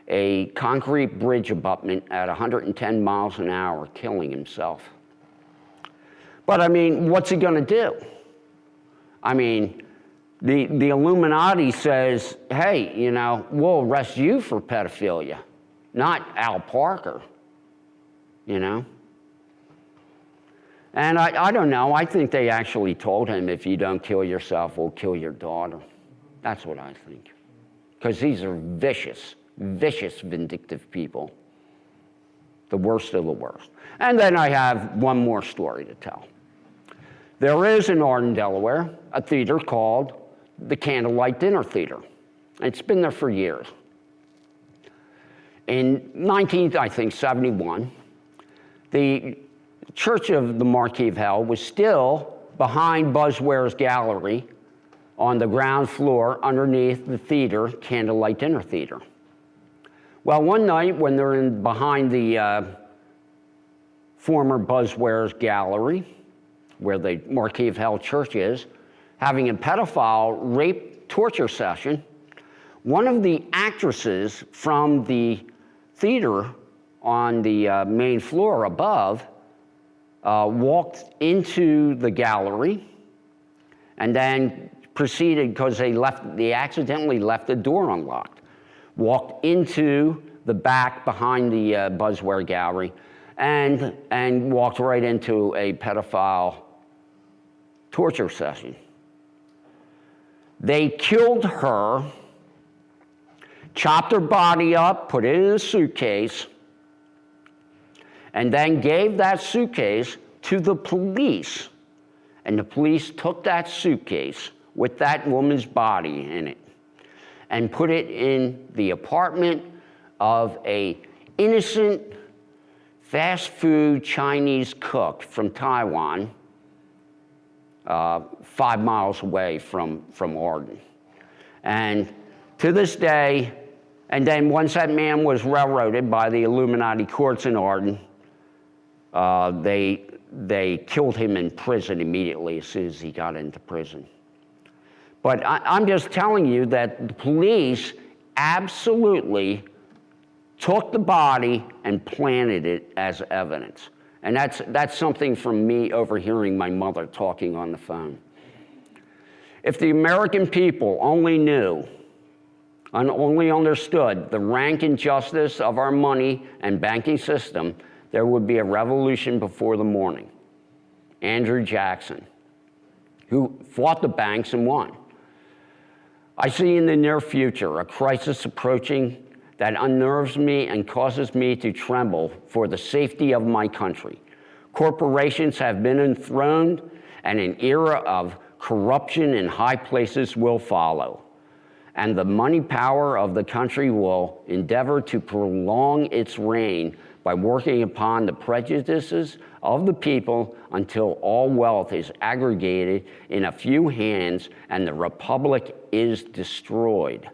a concrete bridge abutment at 110 miles an hour, killing himself. But I mean, what's he gonna do? I mean, the Illuminati says, hey, you know, we'll arrest you for pedophilia, not Al Parker, you know? And I don't know, I think they actually told him, if you don't kill yourself, we'll kill your daughter. That's what I think. Because these are vicious, vicious, vindictive people. The worst of the worst. And then I have one more story to tell. There is in Arden, Delaware, a theater called the Candlelight Dinner Theater. It's been there for years. In 1971, the Church of the Marquis of Hell was still behind Buzzware's Gallery on the ground floor underneath the theater, Candlelight Dinner Theater. Well, one night when they're behind the former Buzzware's Gallery, where the Marquis of Hell Church is, having a pedophile rape torture session, one of the actresses from the theater on the main floor above walked into the gallery and then proceeded, because they accidentally left the door unlocked, walked into the back behind the Buzzware Gallery and walked right into a pedophile torture session. They killed her, chopped her body up, put it in a suitcase, and then gave that suitcase to the police. And the police took that suitcase with that woman's body in it and put it in the apartment of an innocent fast food Chinese cook from Taiwan, 5 miles away from Arden. And to this day, and then once that man was railroaded by the Illuminati courts in Arden, they killed him in prison immediately as soon as he got into prison. But I'm just telling you that the police absolutely took the body and planted it as evidence. And that's something from me overhearing my mother talking on the phone. If the American people only knew and only understood the rank injustice of our money and banking system, there would be a revolution before the morning. Andrew Jackson, who fought the banks and won. I see in the near future a crisis approaching that unnerves me and causes me to tremble for the safety of my country. Corporations have been enthroned, and an era of corruption in high places will follow. And the money power of the country will endeavor to prolong its reign by working upon the prejudices of the people until all wealth is aggregated in a few hands and the republic is destroyed.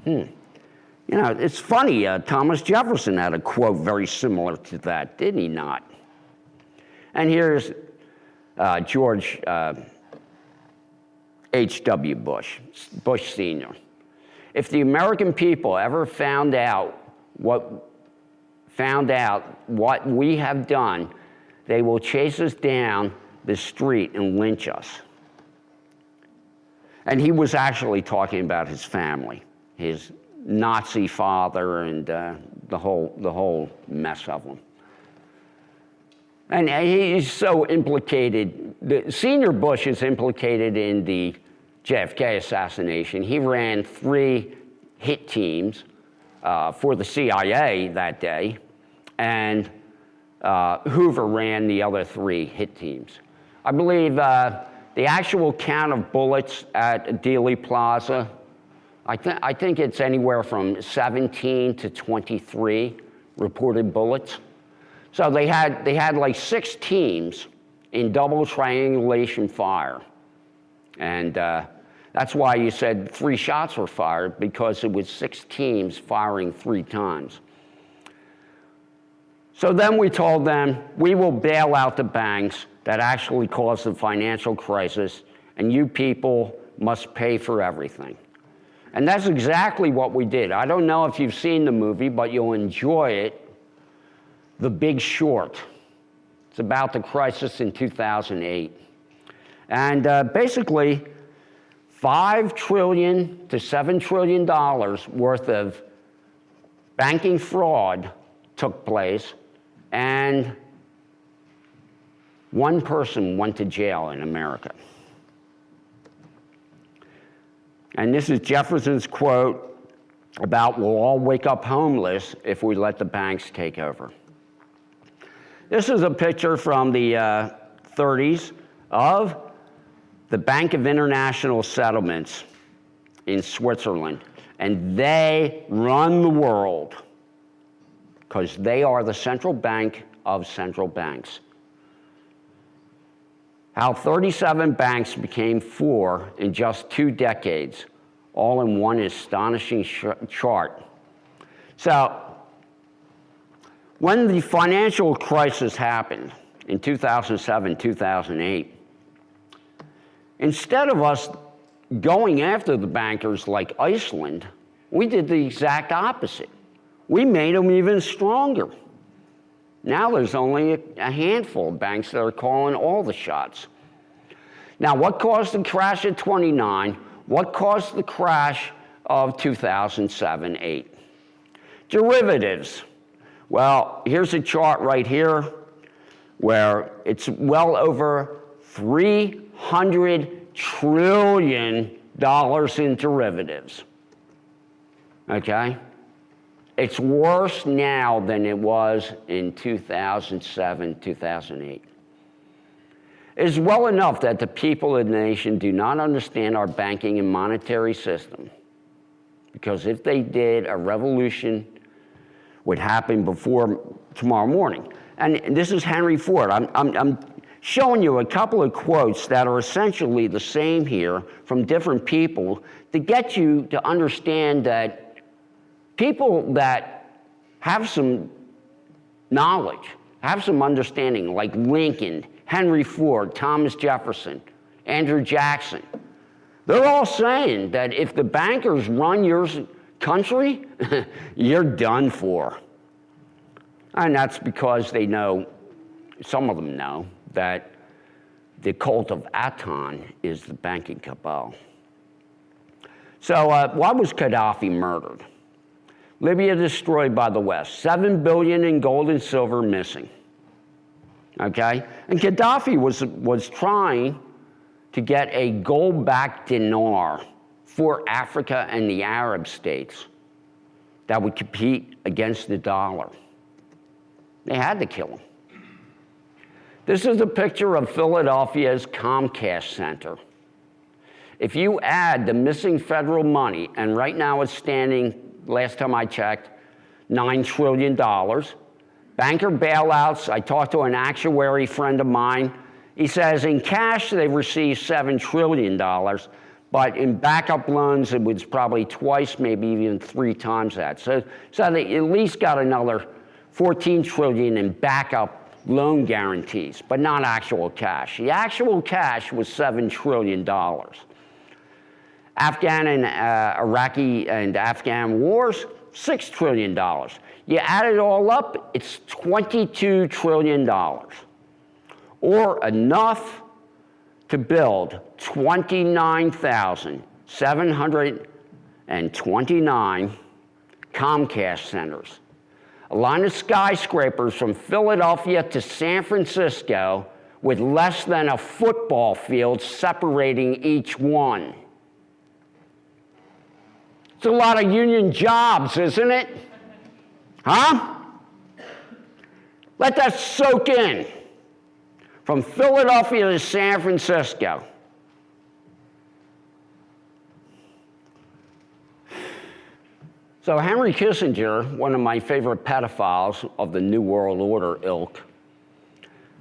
You know, it's funny, Thomas Jefferson had a quote very similar to that, did he not? And here's George H.W. Bush Sr. If the American people ever found out what we have done, they will chase us down the street and lynch us. And he was actually talking about his family, his Nazi father, and the whole mess of them. And he's so implicated. Senior Bush is implicated in the JFK assassination. He ran 3 hit teams for the CIA that day, and Hoover ran the other 3 hit teams. I believe the actual count of bullets at Dealey Plaza, I think it's anywhere from 17 to 23 reported bullets. So they had like 6 teams in double triangulation fire. And that's why you said 3 shots were fired, because it was 6 teams firing 3 times. So then we told them, we will bail out the banks that actually caused the financial crisis, and you people must pay for everything. And that's exactly what we did. I don't know if you've seen the movie, but you'll enjoy it, The Big Short. It's about the crisis in 2008. And basically, $5 trillion to $7 trillion worth of banking fraud took place, and 1 person went to jail in America. And this is Jefferson's quote about, we'll all wake up homeless if we let the banks take over. This is a picture from the 30s of the Bank of International Settlements in Switzerland. And they run the world because they are the central bank of central banks. How 37 banks became 4 in just 2 decades, all in one astonishing chart. So, when the financial crisis happened in 2007, 2008, instead of us going after the bankers like Iceland, we did the exact opposite. We made them even stronger. Now there's only a handful of banks that are calling all the shots. Now, what caused the crash of 29? What caused the crash of 2007-8? Derivatives. Well, here's a chart right here where it's well over $300 trillion in derivatives. Okay? It's worse now than it was in 2007, 2008. It is well enough that the people of the nation do not understand our banking and monetary system, because if they did, a revolution would happen before tomorrow morning. And this is Henry Ford. I'm showing you a couple of quotes that are essentially the same here from different people to get you to understand that people that have some knowledge, have some understanding, like Lincoln, Henry Ford, Thomas Jefferson, Andrew Jackson, they're all saying that if the bankers run your country, you're done for. And that's because they know, some of them know, that the cult of Aton is the banking cabal. So why was Gaddafi murdered? Libya destroyed by the West, 7 billion in gold and silver missing. Okay? And Gaddafi was trying to get a gold-backed dinar for Africa and the Arab states that would compete against the dollar. They had to kill him. This is a picture of Philadelphia's Comcast Center. If you add the missing federal money, and right now it's standing, last time I checked, $9 trillion. Banker bailouts, I talked to an actuary friend of mine. He says in cash they've received $7 trillion, but in backup loans it was probably twice, maybe even 3 times that. So they at least got another 14 trillion in backup loan guarantees, but not actual cash. The actual cash was $7 trillion. Afghan and Iraqi and Afghan wars, $6 trillion. You add it all up, it's $22 trillion. Or enough to build 29,729 Comcast centers. A line of skyscrapers from Philadelphia to San Francisco with less than a football field separating each one. It's a lot of union jobs, isn't it? Huh? Let that soak in. From Philadelphia to San Francisco. So Henry Kissinger, one of my favorite pedophiles of the New World Order ilk,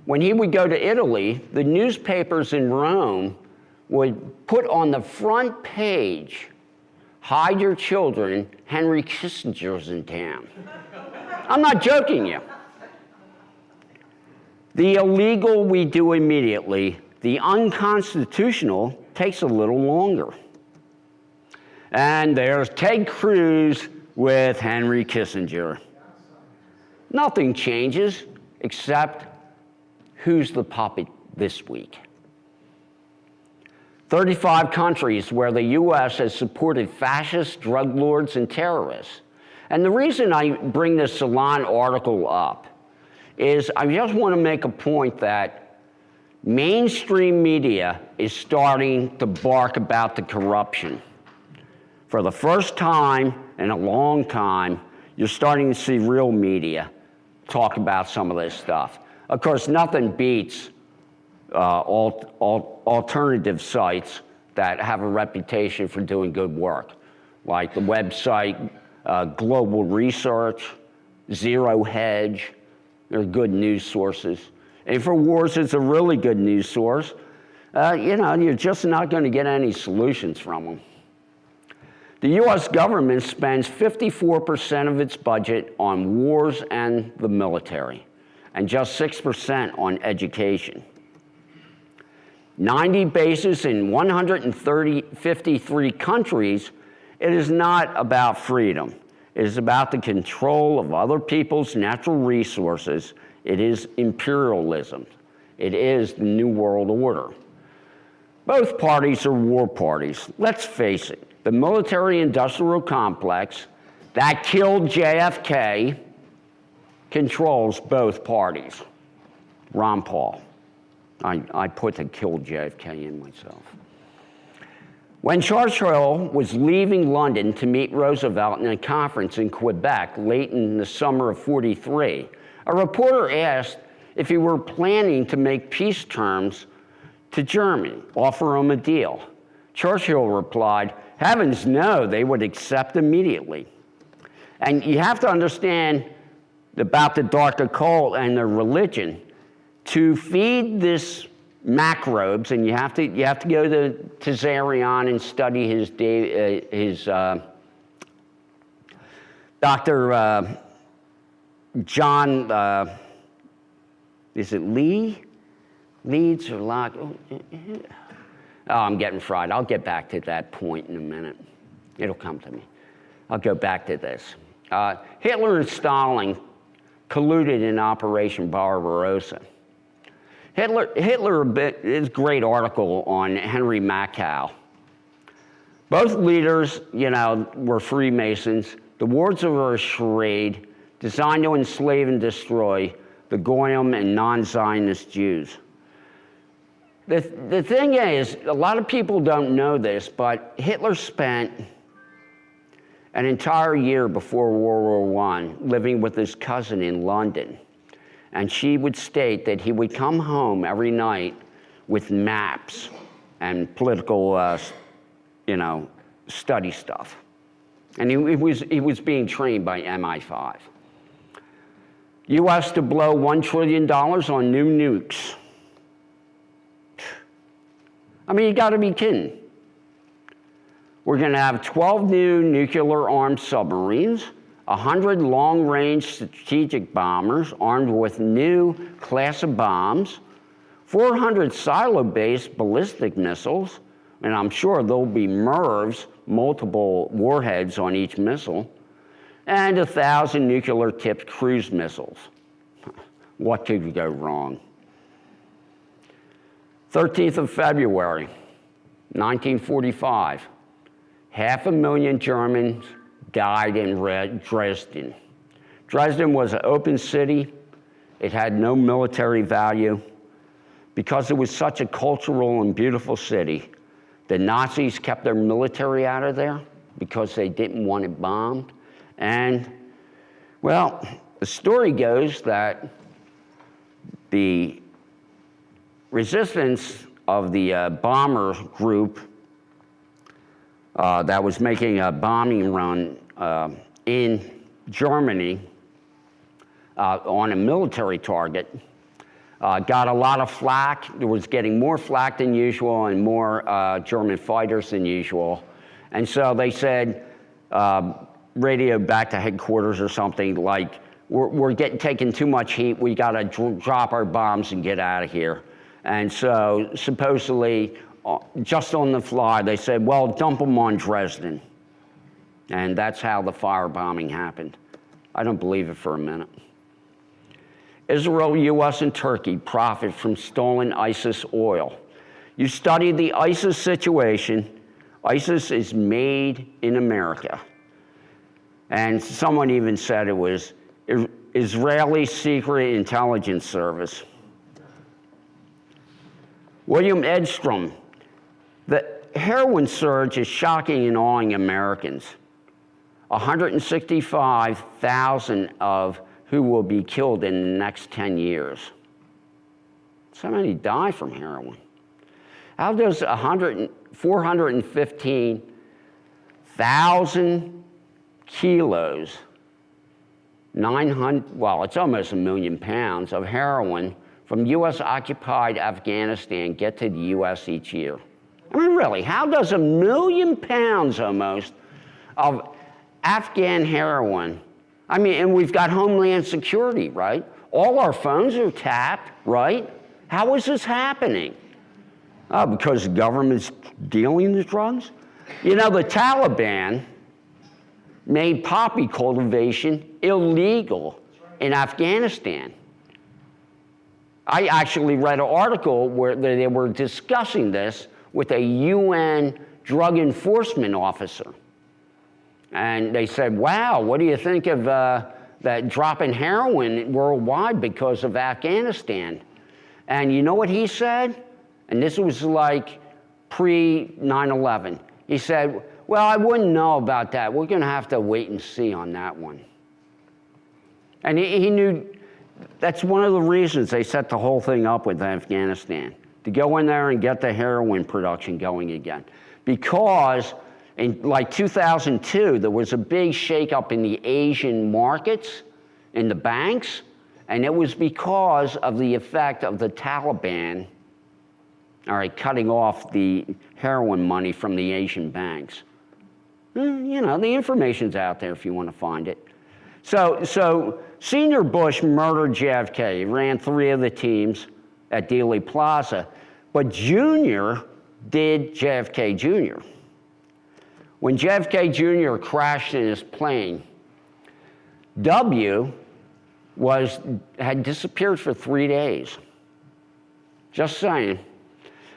when he would go to Italy, the newspapers in Rome would put on the front page, "Hide your children, Henry Kissinger's in town." I'm not joking you. The illegal we do immediately. The unconstitutional takes a little longer. And there's Ted Cruz with Henry Kissinger. Nothing changes except who's the puppet this week. 35 countries where the U.S. has supported fascist drug lords and terrorists. And the reason I bring this Salon article up is I just want to make a point that mainstream media is starting to bark about the corruption. For the first time in a long time, you're starting to see real media talk about some of this stuff. Of course, nothing beats alternative sites that have a reputation for doing good work, like the website Global Research, Zero Hedge. They're good news sources. InfoWars is a really good news source. You're just not going to get any solutions from them. The U.S. government spends 54% of its budget on wars and the military, and just 6% on education. 90 bases in 153 countries, it is not about freedom. It is about the control of other people's natural resources. It is imperialism. It is the New World Order. Both parties are war parties. Let's face it, the military-industrial complex that killed JFK controls both parties. Ron Paul. I put the killed JFK in myself. When Churchill was leaving London to meet Roosevelt in a conference in Quebec late in the summer of '43, a reporter asked if he were planning to make peace terms to Germany, offer him a deal. Churchill replied, "Heavens no, they would accept immediately." And you have to understand about the dark occult and their religion. To feed this macrobes, and you have to go to Zarion and study his Dr. John, is it Lee? Leeds or Locke? Oh, I'm getting fried. I'll get back to that point in a minute. It'll come to me. I'll go back to this. Hitler and Stalin colluded in Operation Barbarossa. Hitler, is a great article on Henry Makow. Both leaders, were Freemasons. The words of a charade designed to enslave and destroy the Goyim and non-Zionist Jews. The thing is, a lot of people don't know this, but Hitler spent an entire year before World War I living with his cousin in London. And she would state that he would come home every night with maps and political, study stuff. And he was being trained by MI5. U.S. to blow $1 trillion on new nukes. I mean, you gotta be kidding. We're gonna have 12 new nuclear-armed submarines, 100 long-range strategic bombers armed with new class of bombs, 400 silo-based ballistic missiles, and I'm sure there'll be MIRVs, multiple warheads on each missile, and 1,000 nuclear-tipped cruise missiles. What could go wrong? 13th of February, 1945. 500,000 Germans died in Dresden. Dresden was an open city. It had no military value. Because it was such a cultural and beautiful city, the Nazis kept their military out of there because they didn't want it bombed. And, well, the story goes that the resistance of the bomber group that was making a bombing run in Germany on a military target got a lot of flack. It was getting more flack than usual and more German fighters than usual. And so they said, radioed back to headquarters or something like, we're taking too much heat, we gotta drop our bombs and get out of here. And so supposedly, just on the fly, they said, well, dump them on Dresden. And that's how the firebombing happened. I don't believe it for a minute. Israel, US, and Turkey profit from stolen ISIS oil. You study the ISIS situation, ISIS is made in America. And someone even said it was Israeli Secret Intelligence Service. William Edstrom, the heroin surge is shocking and awing Americans. 165,000 of who will be killed in the next 10 years. So many die from heroin. How does 415,000 kilos, 900, well, it's almost 1 million pounds of heroin from US-occupied Afghanistan get to the US each year? I mean, really, how does 1 million pounds almost of Afghan heroin, I mean, and we've got Homeland Security, right? All our phones are tapped, right? How is this happening? Oh, because the government's dealing the drugs? You know, the Taliban made poppy cultivation illegal in Afghanistan. I actually read an article where they were discussing this with a UN drug enforcement officer. And they said, wow, what do you think of that drop in heroin worldwide because of Afghanistan? And you know what he said? And this was like pre-9/11. He said, well, I wouldn't know about that. We're going to have to wait and see on that one. And he knew that's one of the reasons they set the whole thing up with Afghanistan, to go in there and get the heroin production going again. Because in like 2002, there was a big shakeup in the Asian markets, in the banks, and it was because of the effect of the Taliban, all right, cutting off the heroin money from the Asian banks. You know, the information's out there if you want to find it. So Senior Bush murdered JFK. He ran 3 of the teams at Dealey Plaza. But Junior did JFK Jr. When JFK Jr. crashed in his plane, W had disappeared for 3 days. Just saying.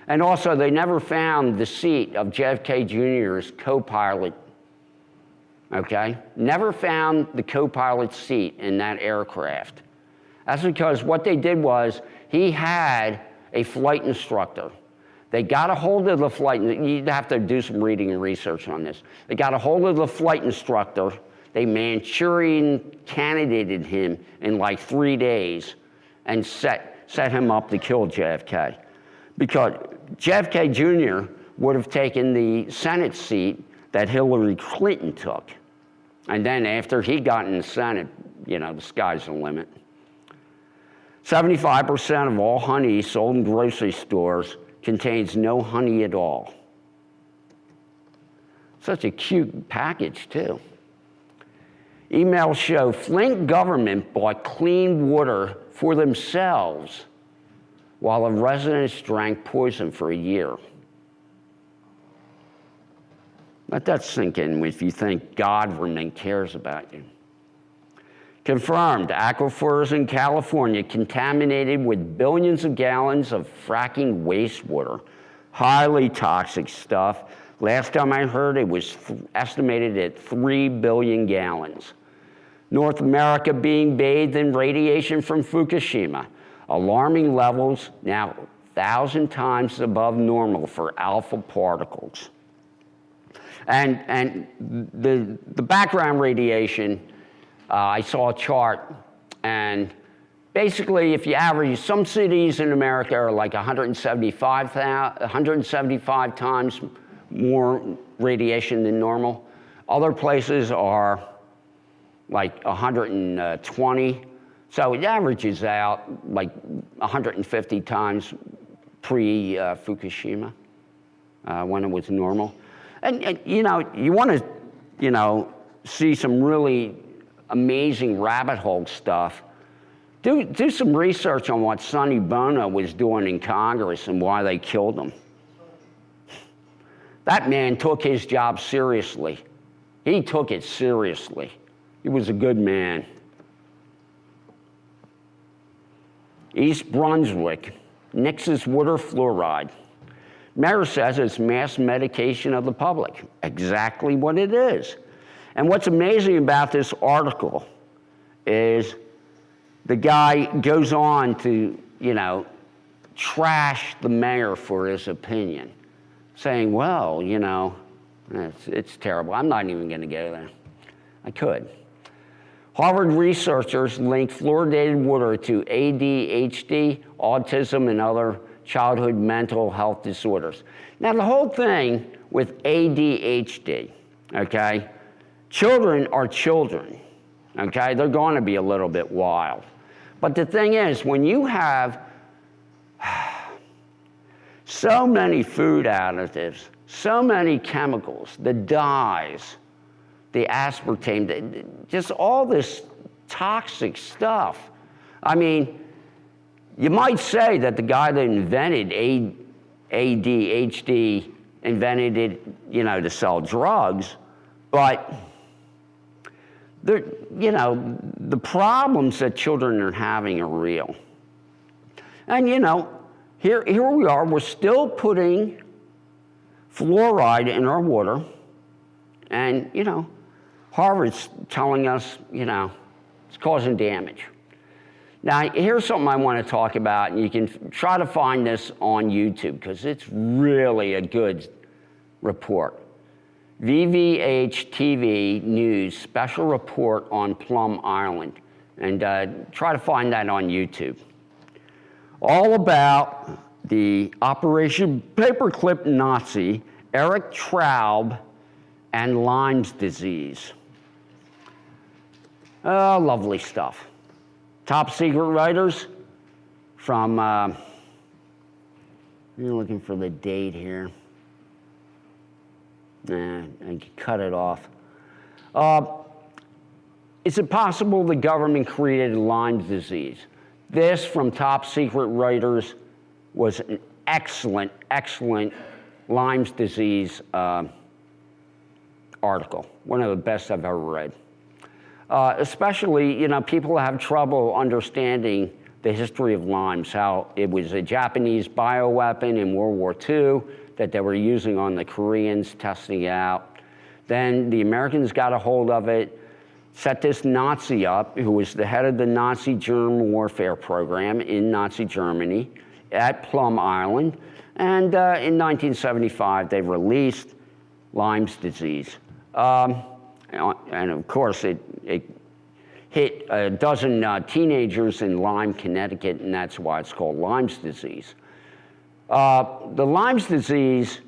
And also, they never found the seat of JFK Jr.'s co-pilot, okay? Never found the co-pilot's seat in that aircraft. That's because what they did was, he had a flight instructor. They got a hold of the flight, you'd have to do some reading and research on this. They got a hold of the flight instructor. They Manchurian candidated him in like 3 days and set him up to kill JFK. Because JFK Jr. would have taken the Senate seat that Hillary Clinton took. And then after he got in the Senate, you know, the sky's the limit. 75% of all honey sold in grocery stores contains no honey at all. Such a cute package, too. Emails show Flint government bought clean water for themselves while the residents drank poison for a year. Let that sink in if you think government cares about you. Confirmed, aquifers in California contaminated with billions of gallons of fracking wastewater. Highly toxic stuff. Last time I heard, it was estimated at 3 billion gallons. North America being bathed in radiation from Fukushima. Alarming levels, now 1,000 times above normal for alpha particles. And the background radiation, I saw a chart, and basically if you average, some cities in America are like 175 times more radiation than normal. Other places are like 120. So it averages out like 150 times pre-Fukushima when it was normal. And you know, you want to, you know, see some really amazing rabbit hole stuff. Do some research on what Sonny Bono was doing in Congress and why they killed him. That man took his job seriously. He took it seriously. He was a good man. East Brunswick nixes water fluoride. Mayor says it's mass medication of the public. Exactly what it is. And what's amazing about this article is the guy goes on to, you know, trash the mayor for his opinion, saying, well, you know, it's terrible. I'm not even going to go there. I could. Harvard researchers link fluoridated water to ADHD, autism, and other childhood mental health disorders. Now, the whole thing with ADHD, okay, children are children, okay? They're going to be a little bit wild. But the thing is, when you have so many food additives, so many chemicals, the dyes, the aspartame, just all this toxic stuff. I mean, you might say that the guy that invented ADHD invented it, you know, to sell drugs, but you know, the problems that children are having are real. And you know, here we are, we're still putting fluoride in our water, and you know, Harvard's telling us, you know, it's causing damage. Now, here's something I want to talk about, and you can try to find this on YouTube, because it's really a good report. VVH TV News special report on Plum Island, and try to find that on YouTube. All about the Operation Paperclip Nazi, Eric Traub, and Lyme's disease. Oh, lovely stuff. Top secret writers from, you're looking for the date here. Nah, I can cut it off. Is it possible the government created Lyme's disease? This, from Top Secret Writers, was an excellent, excellent Lyme's disease article. One of the best I've ever read. Especially, you know, people have trouble understanding the history of limes, how it was a Japanese bioweapon in World War II that they were using on the Koreans, testing it out. Then the Americans got a hold of it, set this Nazi up, who was the head of the Nazi germ warfare program in Nazi Germany at Plum Island. And in 1975, they released Lyme's disease. And of course, it hit a dozen teenagers in Lyme, Connecticut, and that's why it's called Lyme's disease. The Lyme's disease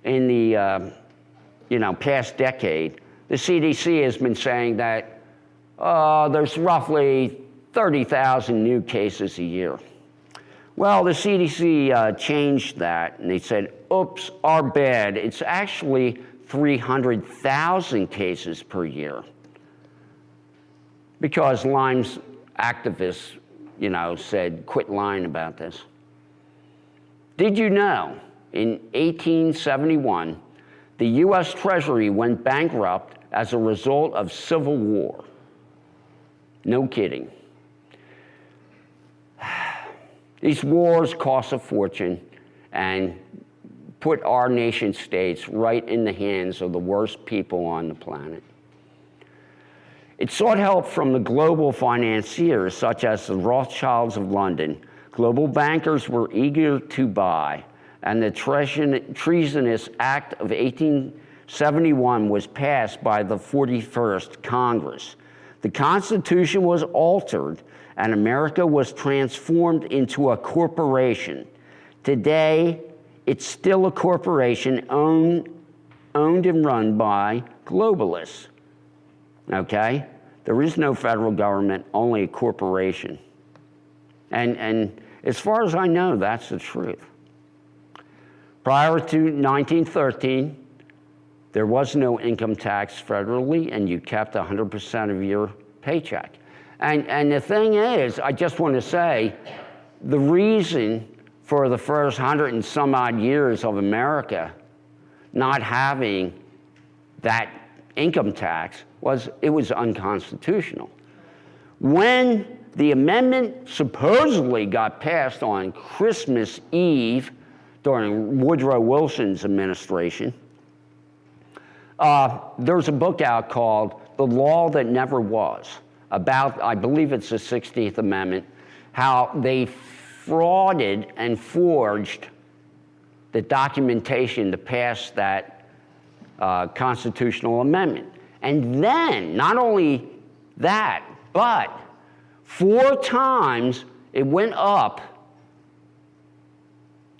in the past decade, the CDC has been saying that there's roughly 30,000 new cases a year. Well, the CDC changed that, and they said, oops, our bad. It's actually 300,000 cases per year. Because Lyme's activists, said, quit lying about this. Did you know, in 1871, the US Treasury went bankrupt as a result of civil war? No kidding. These wars cost a fortune and put our nation states right in the hands of the worst people on the planet. It sought help from the global financiers, such as the Rothschilds of London. Global bankers were eager to buy, and the Treasonous Act of 1871 was passed by the 41st Congress. The Constitution was altered, and America was transformed into a corporation. Today, it's still a corporation owned and run by globalists. Okay? There is no federal government, only a corporation. And as far as I know, that's the truth. Prior to 1913, there was no income tax federally, and you kept 100% of your paycheck. And the thing is, I just want to say, the reason for the first 100 and some odd years of America not having that income tax was it was unconstitutional. When the amendment supposedly got passed on Christmas Eve during Woodrow Wilson's administration, there's a book out called The Law That Never Was, about, I believe it's the 16th Amendment, how they frauded and forged the documentation to pass that constitutional amendment. And then, not only that, but 4 times it went up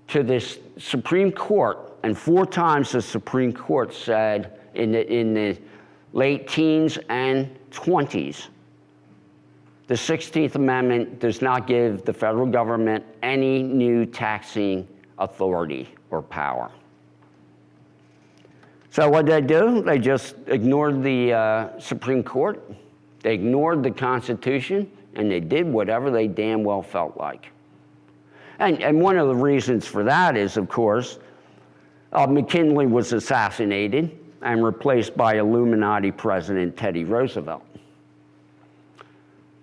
to this Supreme Court, and 4 times the Supreme Court said in the late teens and 20s, the 16th Amendment does not give the federal government any new taxing authority or power. So what did they do? They just ignored the Supreme Court, they ignored the Constitution, and they did whatever they damn well felt like. And one of the reasons for that is, of course, McKinley was assassinated and replaced by Illuminati President Teddy Roosevelt.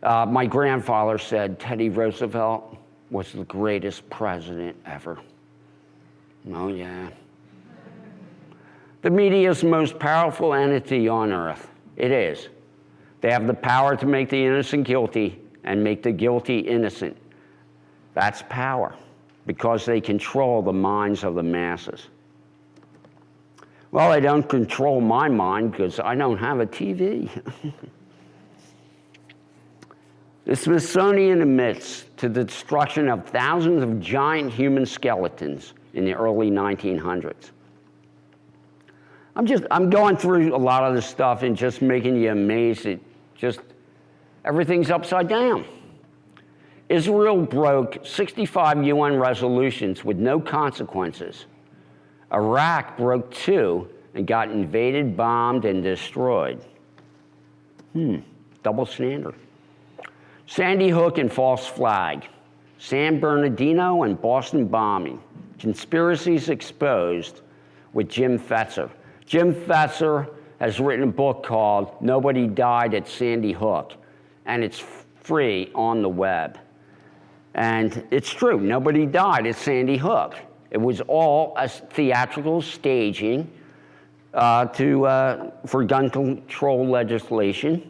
My grandfather said Teddy Roosevelt was the greatest president ever. Oh, yeah. The media is the most powerful entity on earth. It is. They have the power to make the innocent guilty and make the guilty innocent. That's power, because they control the minds of the masses. Well, they don't control my mind because I don't have a TV. The Smithsonian admits to the destruction of thousands of giant human skeletons in the early 1900s. I'm going through a lot of this stuff and just making you amazed at just everything's upside down. Israel broke 65 UN resolutions with no consequences. Iraq broke 2 and got invaded, bombed, and destroyed. Double standard. Sandy Hook and false flag. San Bernardino and Boston bombing. Conspiracies exposed with Jim Fetzer. Jim Fetzer has written a book called Nobody Died at Sandy Hook, and it's free on the web. And it's true, nobody died at Sandy Hook. It was all a theatrical staging for gun control legislation.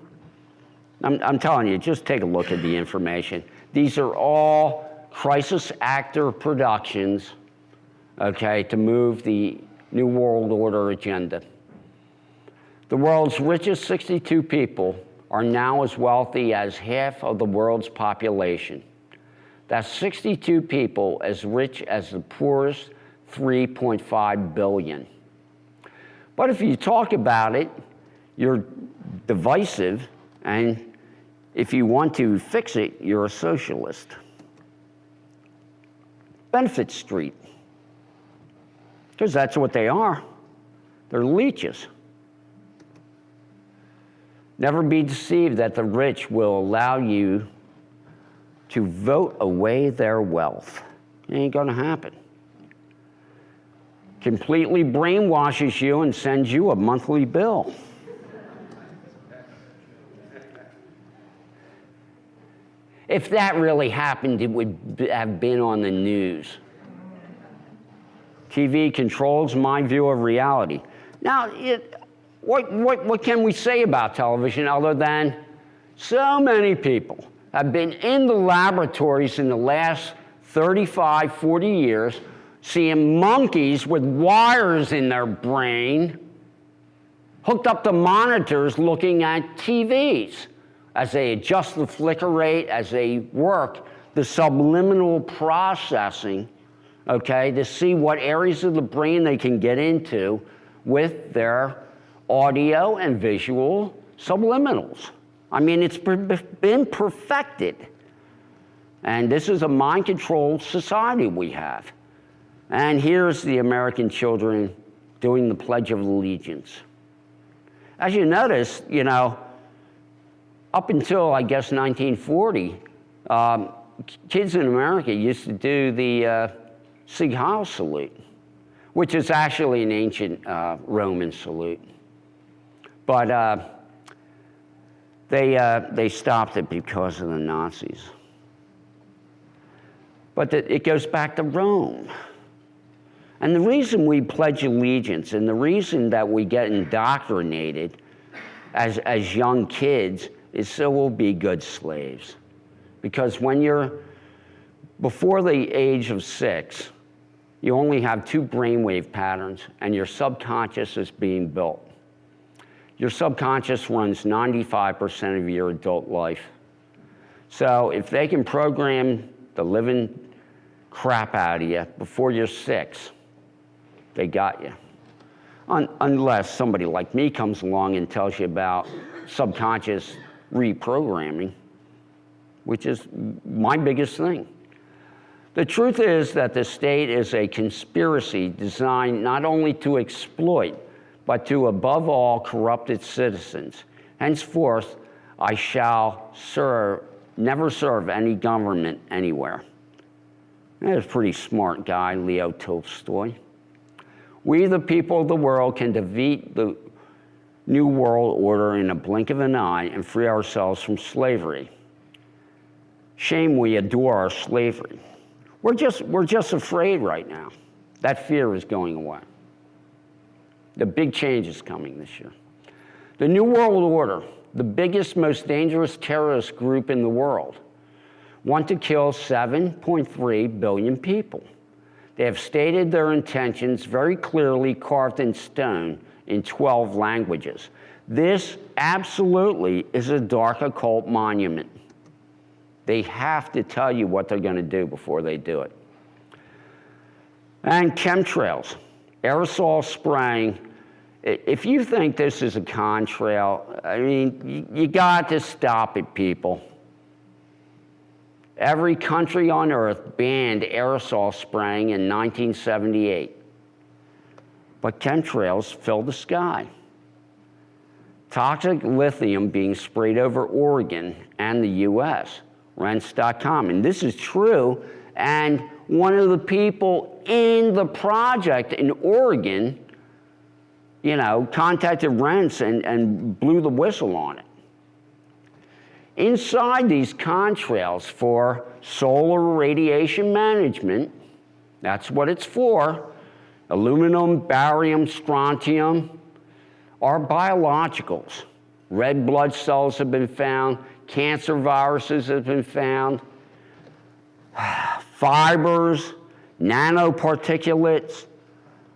I'm telling you, just take a look at the information. These are all crisis actor productions, okay, to move the New World Order agenda. The world's richest 62 people are now as wealthy as half of the world's population. That's 62 people as rich as the poorest 3.5 billion. But if you talk about it, you're divisive, and if you want to fix it, you're a socialist. Benefit Street, because that's what they are. They're leeches. Never be deceived that the rich will allow you to vote away their wealth. It ain't gonna happen. Completely brainwashes you and sends you a monthly bill. If that really happened, it would have been on the news. TV controls my view of reality. Now, what can we say about television other than so many people have been in the laboratories in the last 35, 40 years seeing monkeys with wires in their brain hooked up to monitors looking at TVs as they adjust the flicker rate, as they work the subliminal processing, okay, to see what areas of the brain they can get into with their audio and visual subliminals. I mean, it's been perfected. And this is a mind-controlled society we have. And here's the American children doing the Pledge of Allegiance. As you notice, you know, up until, I guess, 1940, kids in America used to do the Sieg Heil salute, which is actually an ancient Roman salute. But they stopped it because of the Nazis. But it goes back to Rome. And the reason we pledge allegiance and the reason that we get indoctrinated as young kids is so we'll be good slaves. Because when you're before the age of 6, you only have 2 brainwave patterns and your subconscious is being built. Your subconscious runs 95% of your adult life. So if they can program the living crap out of you before you're 6, they got you. Unless somebody like me comes along and tells you about subconscious reprogramming, which is my biggest thing. The truth is that the state is a conspiracy designed not only to exploit, but to, above all, corrupt its citizens. Henceforth, I shall never serve any government anywhere. That's a pretty smart guy, Leo Tolstoy. We, the people of the world, can defeat the New World Order in a blink of an eye and free ourselves from slavery. Shame we adore our slavery. We're just afraid right now. That fear is going away. The big change is coming this year. The New World Order, the biggest, most dangerous terrorist group in the world, want to kill 7.3 billion people. They have stated their intentions very clearly, carved in stone in 12 languages. This absolutely is a dark occult monument. They have to tell you what they're going to do before they do it. And chemtrails, aerosol spraying. If you think this is a contrail, I mean, you got to stop it, people. Every country on earth banned aerosol spraying in 1978. But chemtrails fill the sky. Toxic lithium being sprayed over Oregon and the US, rents.com. And this is true, and one of the people in the project in Oregon, you know, contacted Rents and blew the whistle on it. Inside these contrails for solar radiation management, that's what it's for, aluminum, barium, strontium, are biologicals. Red blood cells have been found, cancer viruses have been found, fibers, nanoparticulates,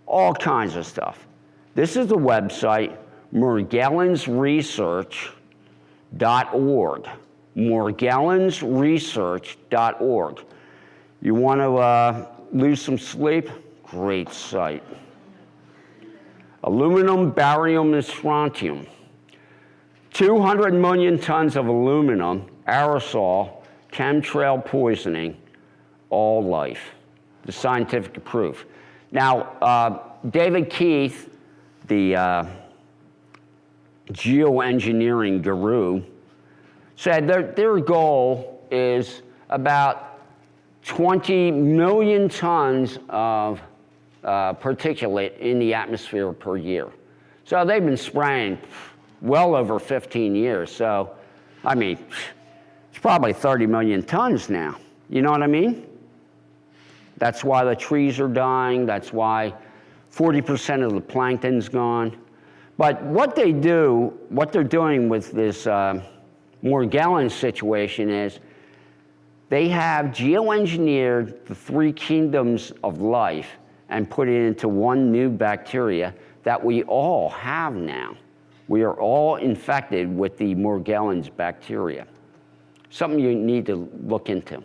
all kinds of stuff. This is the website, morgellonsresearch.org. morgellonsresearch.org. You want to lose some sleep? Great site. Aluminum, barium, and strontium. 200 million tons of aluminum, aerosol, chemtrail poisoning, all life. The scientific proof. Now, David Keith, the geoengineering guru, said their goal is about 20 million tons of particulate in the atmosphere per year. So they've been spraying well over 15 years. So, I mean, it's probably 30 million tons now. You know what I mean? That's why the trees are dying. That's why 40% of the plankton's gone. But what they're doing with this Morgellons situation is they have geoengineered the three kingdoms of life and put it into one new bacteria that we all have now. We are all infected with the Morgellons bacteria. Something you need to look into.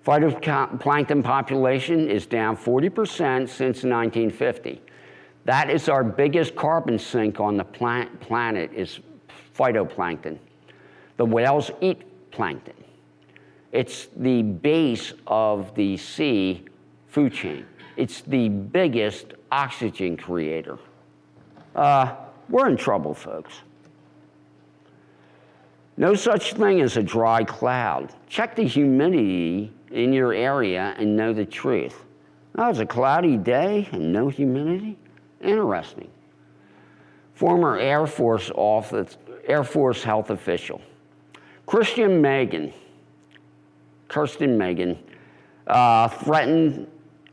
Phytoplankton population is down 40% since 1950. That is our biggest carbon sink on the planet is phytoplankton. The whales eat plankton. It's the base of the sea food chain. It's the biggest oxygen creator. We're in trouble, folks. No such thing as a dry cloud. Check the humidity in your area and know the truth. Oh, it's a cloudy day and no humidity? Interesting. Former Air Force health official. Kirsten Megan, threatened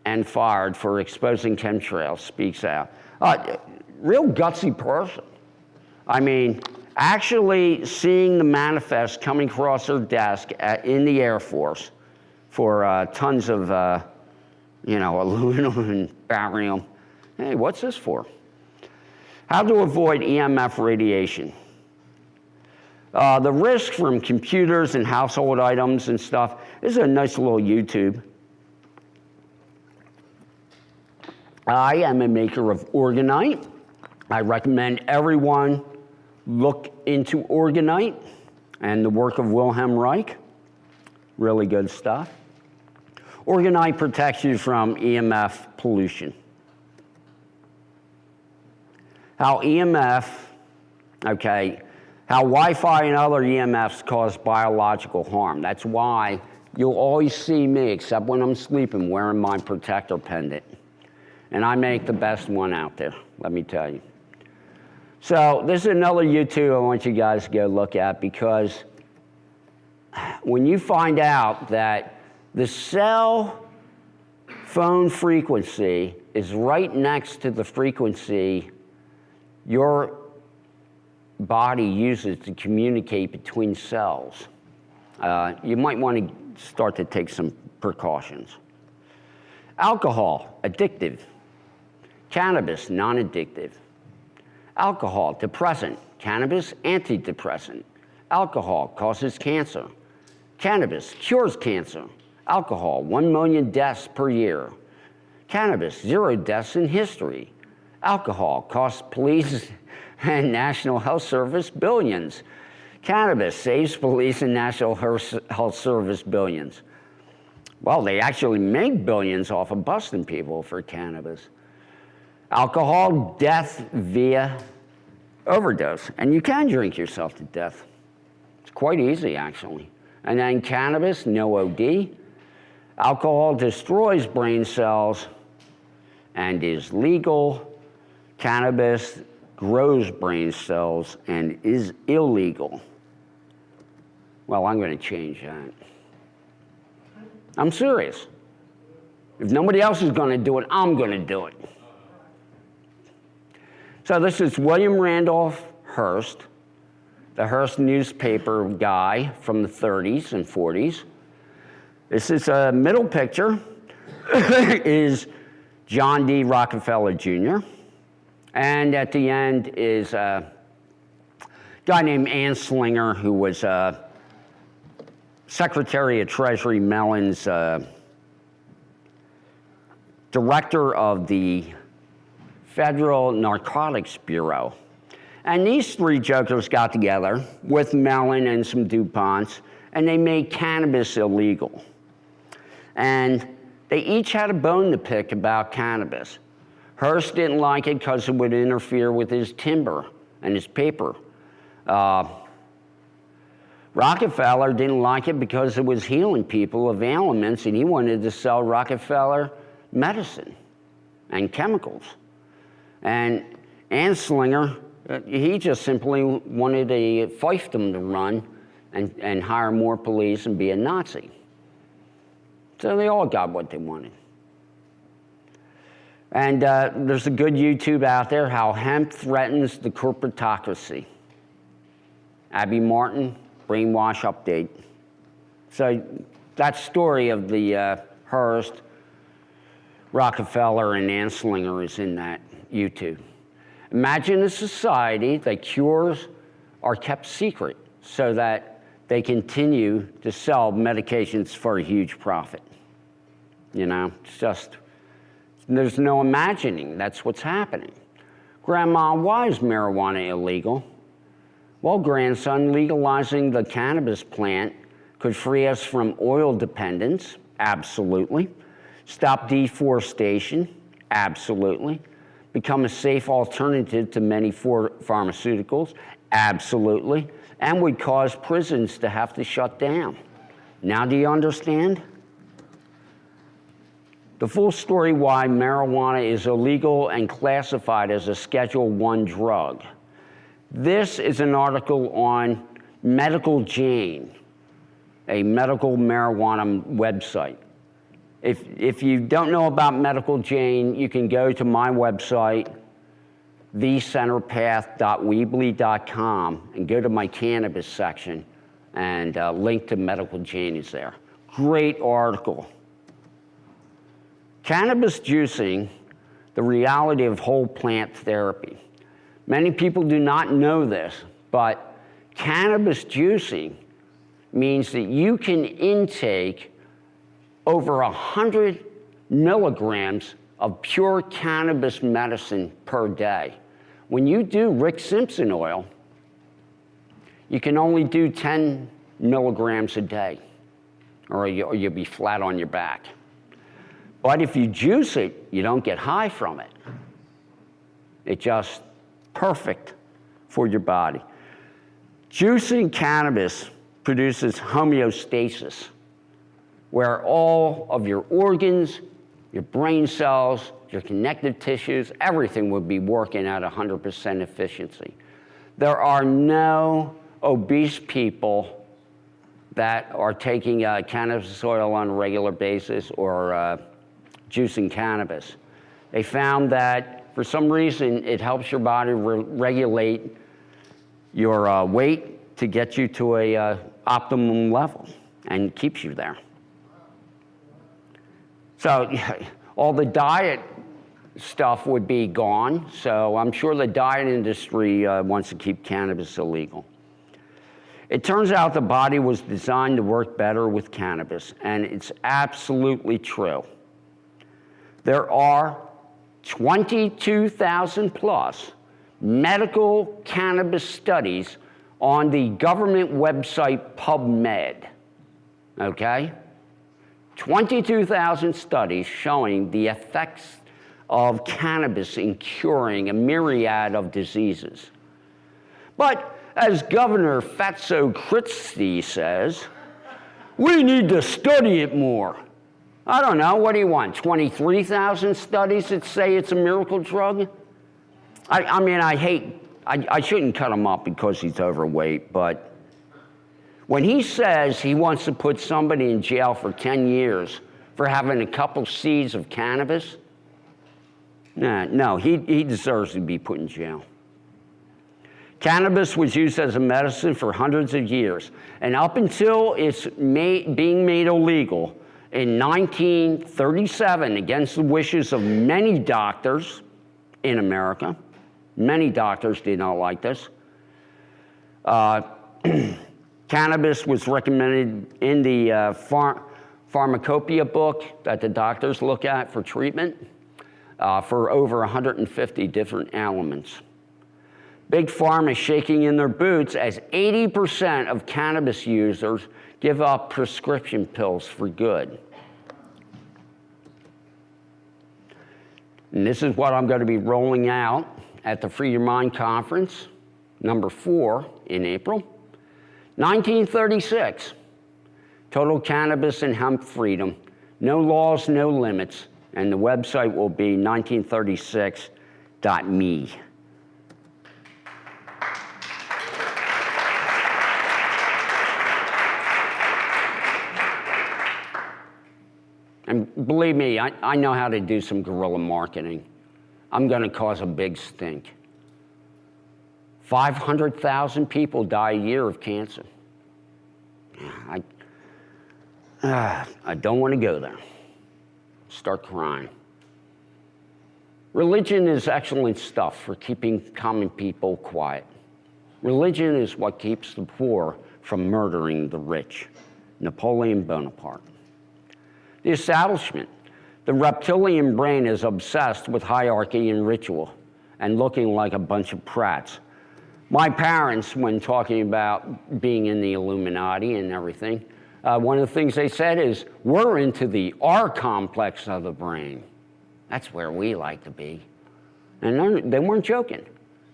and fired for exposing chemtrails, speaks out. Real gutsy person. I mean, actually seeing the manifest coming across her desk in the Air Force for tons of, aluminum and barium. Hey, what's this for? How to avoid EMF radiation. The risk from computers and household items and stuff. This is a nice little YouTube. I am a maker of orgonite. I recommend everyone look into orgonite and the work of Wilhelm Reich. Really good stuff. Orgonite protects you from EMF pollution. How Wi-Fi and other EMFs cause biological harm. That's why you'll always see me, except when I'm sleeping, wearing my protector pendant. And I make the best one out there, let me tell you. So this is another YouTube I want you guys to go look at, because when you find out that the cell phone frequency is right next to the frequency your body uses to communicate between cells, you might want to start to take some precautions. Alcohol, addictive. Cannabis, non-addictive. Alcohol, depressant. Cannabis, antidepressant. Alcohol causes cancer. Cannabis cures cancer. Alcohol, 1 million deaths per year. Cannabis, 0 deaths in history. Alcohol costs police and National Health Service billions. Cannabis saves police and National Health Service billions. Well, they actually make billions off of busting people for cannabis. Alcohol, death via overdose. And you can drink yourself to death. It's quite easy, actually. And then cannabis, no OD. Alcohol destroys brain cells and is legal. Cannabis grows brain cells and is illegal. Well, I'm going to change that. I'm serious. If nobody else is going to do it, I'm going to do it. So this is William Randolph Hearst, the Hearst newspaper guy from the 30s and 40s. This is a middle picture is John D. Rockefeller Jr. And at the end is a guy named Anslinger, who was Secretary of Treasury Mellon's director of the Federal Narcotics Bureau. And these three jokers got together with Mellon and some DuPonts, and they made cannabis illegal. And they each had a bone to pick about cannabis. Hearst didn't like it because it would interfere with his timber and his paper. Rockefeller didn't like it because it was healing people of ailments, and he wanted to sell Rockefeller medicine and chemicals. And Anslinger, he just simply wanted a fiefdom to run and hire more police and be a Nazi. So they all got what they wanted. And there's a good YouTube out there, How Hemp Threatens the Corporatocracy. Abby Martin, Brainwash Update. So that story of the Hearst, Rockefeller, and Anslinger is in that YouTube. Imagine a society that cures are kept secret so that they continue to sell medications for a huge profit. You know, it's just, there's no imagining that's what's happening. Grandma, why is marijuana illegal? Well, grandson, legalizing the cannabis plant could free us from oil dependence, absolutely. Stop deforestation, absolutely. Become a safe alternative to many pharmaceuticals, absolutely. And would cause prisons to have to shut down. Now do you understand? The full story why marijuana is illegal and classified as a Schedule I drug. This is an article on Medical Jane, a medical marijuana website. If you don't know about Medical Jane, you can go to my website, thecenterpath.weebly.com, and go to my cannabis section, and link to Medical Jane is there. Great article. Cannabis juicing, the reality of whole plant therapy. Many people do not know this, but cannabis juicing means that you can intake over 100 milligrams of pure cannabis medicine per day. When you do Rick Simpson oil, you can only do 10 milligrams a day, or you'll be flat on your back. But if you juice it, you don't get high from it. It's just perfect for your body. Juicing cannabis produces homeostasis, where all of your organs, your brain cells, your connective tissues, everything would be working at 100% efficiency. There are no obese people that are taking cannabis oil on a regular basis or juicing cannabis. They found that for some reason it helps your body regulate your weight to get you to a optimum level and keeps you there. So all the diet stuff would be gone, so I'm sure the diet industry wants to keep cannabis illegal. It turns out the body was designed to work better with cannabis, and it's absolutely true. There are 22,000 plus medical cannabis studies on the government website PubMed, okay? 22,000 studies showing the effects of cannabis in curing a myriad of diseases. But as Governor Fatso Christie says, we need to study it more. I don't know, what do you want, 23,000 studies that say it's a miracle drug? I mean, I shouldn't cut him up because he's overweight, but When he says he wants to put somebody in jail for 10 years for having a couple seeds of cannabis, no, he deserves to be put in jail. Cannabis was used as a medicine for hundreds of years, and up until it's being made illegal in 1937, against the wishes of many doctors in America, many doctors did not like this, cannabis was recommended in the pharmacopoeia book that the doctors look at for treatment for over 150 different ailments. Big Pharma is shaking in their boots as 80% of cannabis users give up prescription pills for good. And this is what I'm going to be rolling out at the Free Your Mind Conference, number 4 in April. 1936, total cannabis and hemp freedom, no laws, no limits, and the website will be 1936.me. And believe me, I know how to do some guerrilla marketing. I'm going to cause a big stink. 500,000 people die a year of cancer. I don't want to go there. Start crying. Religion is excellent stuff for keeping common people quiet. Religion is what keeps the poor from murdering the rich. Napoleon Bonaparte. The establishment. The reptilian brain is obsessed with hierarchy and ritual and looking like a bunch of prats. My parents, when talking about being in the Illuminati and everything, one of the things they said is, we're into the R complex of the brain. That's where we like to be. And they weren't joking.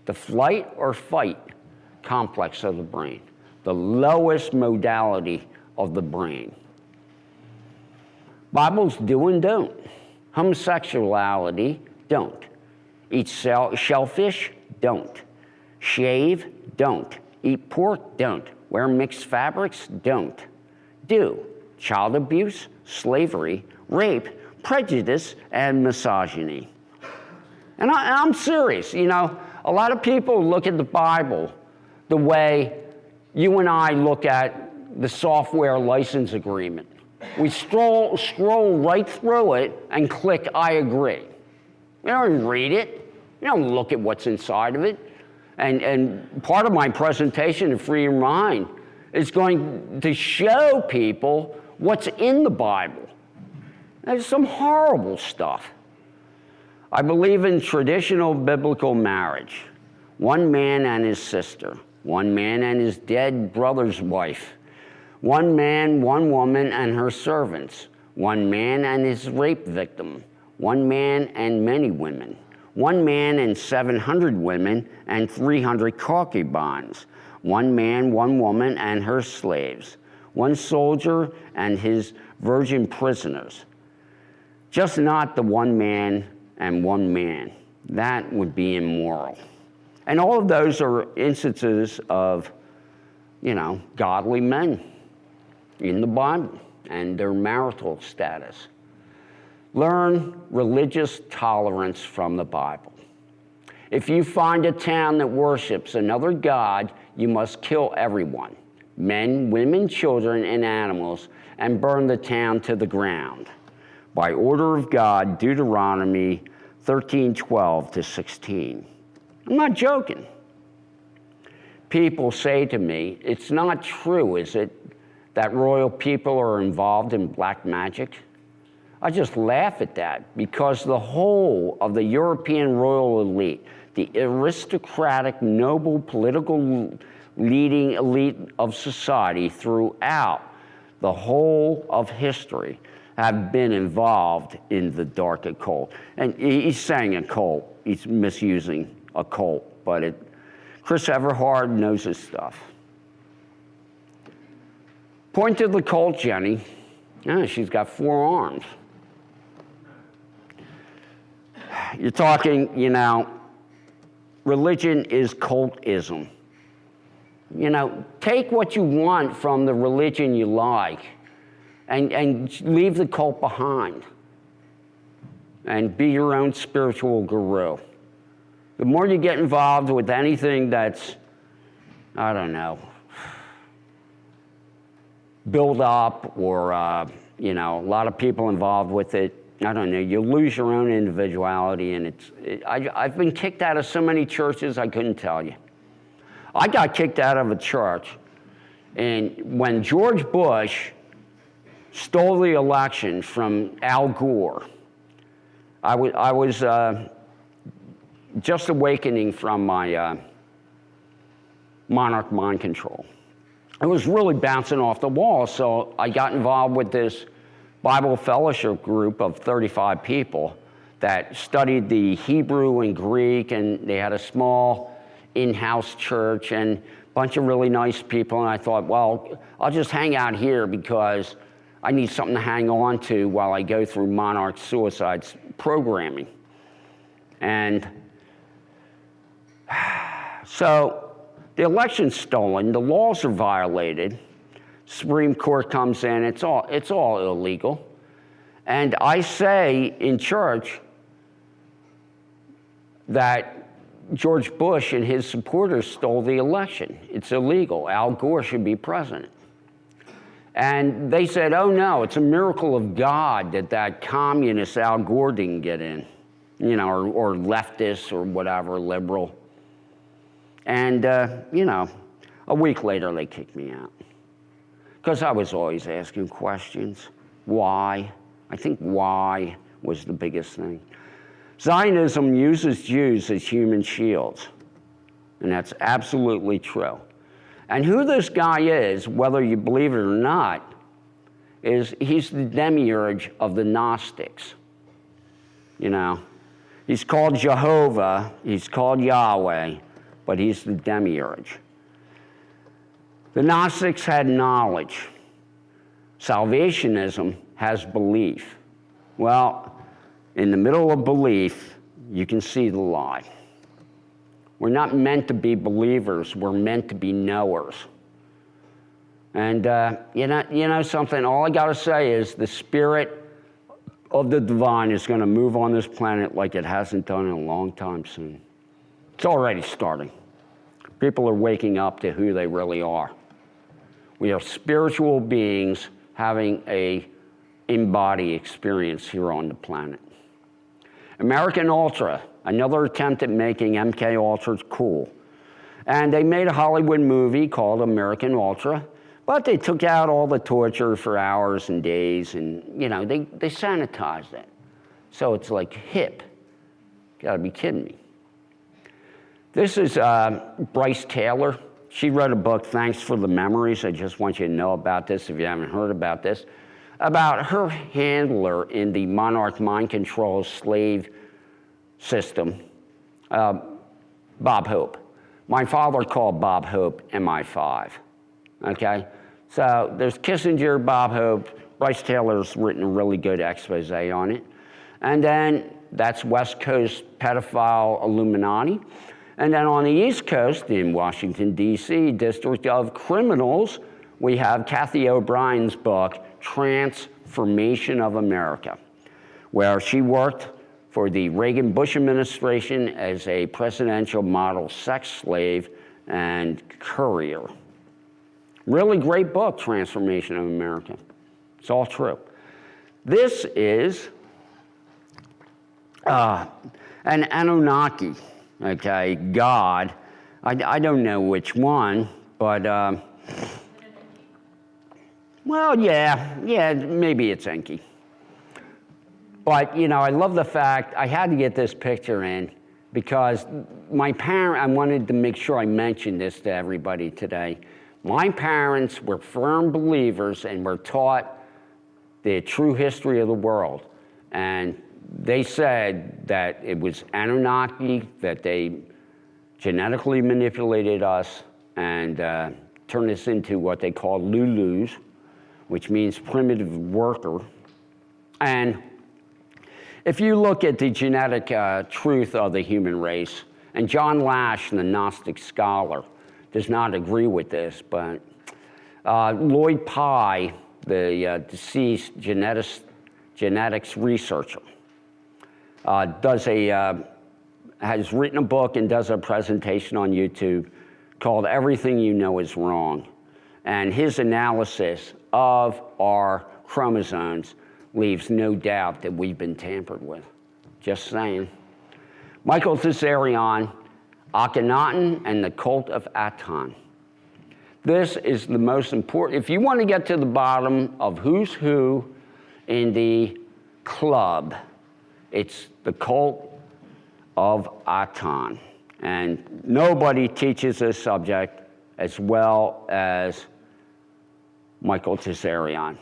The flight or fight complex of the brain, the lowest modality of the brain. Bibles do and don't. Homosexuality, don't. Eat shellfish, don't. Shave, don't. Eat pork, don't. Wear mixed fabrics, don't. Do. Child abuse, slavery, rape, prejudice, and misogyny. And I'm serious, you know, a lot of people look at the Bible the way you and I look at the software license agreement. We scroll right through it and click, I agree. You don't read it. You don't look at what's inside of it. And part of my presentation at Free Your Mind is going to show people what's in the Bible. There's some horrible stuff. I believe in traditional biblical marriage. One man and his sister. One man and his dead brother's wife. One man, one woman, and her servants. One man and his rape victim. One man and many women. One man and 700 women and 300 concubines. One man, one woman, and her slaves. One soldier and his virgin prisoners. Just not the one man and one man. That would be immoral. And all of those are instances of, you know, godly men in the Bible and their marital status. Learn religious tolerance from the Bible. If you find a town that worships another god, you must kill everyone, men, women, children, and animals, and burn the town to the ground. By order of God, Deuteronomy 13:12-16. I'm not joking. People say to me, it's not true, is it, that royal people are involved in black magic? I just laugh at that because the whole of the European royal elite, the aristocratic, noble, political leading elite of society throughout the whole of history have been involved in the dark occult. And he's saying occult, he's misusing occult, but Chris Everhard knows his stuff. Point to the cult, Jenny. Yeah, she's got 4 arms. You're talking, you know, religion is cultism. take what you want from the religion you like and leave the cult behind and be your own spiritual guru. The more you get involved with anything that's, I don't know, build up or, a lot of people involved with it, I don't know, you lose your own individuality, and I've been kicked out of so many churches I couldn't tell you. I got kicked out of a church, and when George Bush stole the election from Al Gore, I was just awakening from my monarch mind control. I was really bouncing off the wall, so I got involved with this Bible fellowship group of 35 people that studied the Hebrew and Greek, and they had a small in-house church and a bunch of really nice people. And I thought, well, I'll just hang out here because I need something to hang on to while I go through Monarch Suicide's programming. And so the election's stolen, the laws are violated, Supreme Court comes in, it's all illegal. And I say in church that George Bush and his supporters stole the election. It's illegal. Al Gore should be president. And they said, oh no, it's a miracle of God that communist Al Gore didn't get in, or leftist or whatever, liberal. And, a week later they kicked me out. Because I was always asking questions. Why? I think why was the biggest thing. Zionism uses Jews as human shields. And that's absolutely true. And who this guy is, whether you believe it or not, he's the demiurge of the Gnostics. He's called Jehovah, he's called Yahweh, but he's the demiurge. The Gnostics had knowledge. Salvationism has belief. Well, in the middle of belief, you can see the lie. We're not meant to be believers, we're meant to be knowers. And you know something, all I gotta say is the spirit of the divine is gonna move on this planet like it hasn't done in a long time soon. It's already starting. People are waking up to who they really are. We are spiritual beings having a in-body experience here on the planet. American Ultra, another attempt at making MK Ultra cool. And they made a Hollywood movie called American Ultra, but they took out all the torture for hours and days, and they sanitized it. So it's like hip. Gotta be kidding me. This is Bryce Taylor. She wrote a book, Thanks for the Memories. I just want you to know about this if you haven't heard about this. About her handler in the monarch mind control slave system, Bob Hope. My father called Bob Hope MI5, okay? So there's Kissinger, Bob Hope. Bryce Taylor's written a really good expose on it. And then that's West Coast pedophile Illuminati. And then on the East Coast, in Washington, D.C., District of Criminals, we have Kathy O'Brien's book, Transformation of America, where she worked for the Reagan-Bush administration as a presidential model sex slave and courier. Really great book, Transformation of America. It's all true. This is an Anunnaki. Okay, God. I don't know which one, but, well, yeah, maybe it's Enki. But, I love the fact, I had to get this picture in because I wanted to make sure I mentioned this to everybody today. My parents were firm believers and were taught the true history of the world. And they said that it was Anunnaki, that they genetically manipulated us and turned us into what they call Lulus, which means primitive worker. And if you look at the genetic truth of the human race, and John Lash, the Gnostic scholar, does not agree with this, but Lloyd Pye, the deceased genetics researcher, has written a book and does a presentation on YouTube called Everything You Know Is Wrong. And his analysis of our chromosomes leaves no doubt that we've been tampered with. Just saying. Michael Tsarion, Akhenaten, and the Cult of Aton. This is the most important. If you want to get to the bottom of who's who in the club, it's the Cult of Aton. And nobody teaches this subject as well as Michael Tsarion.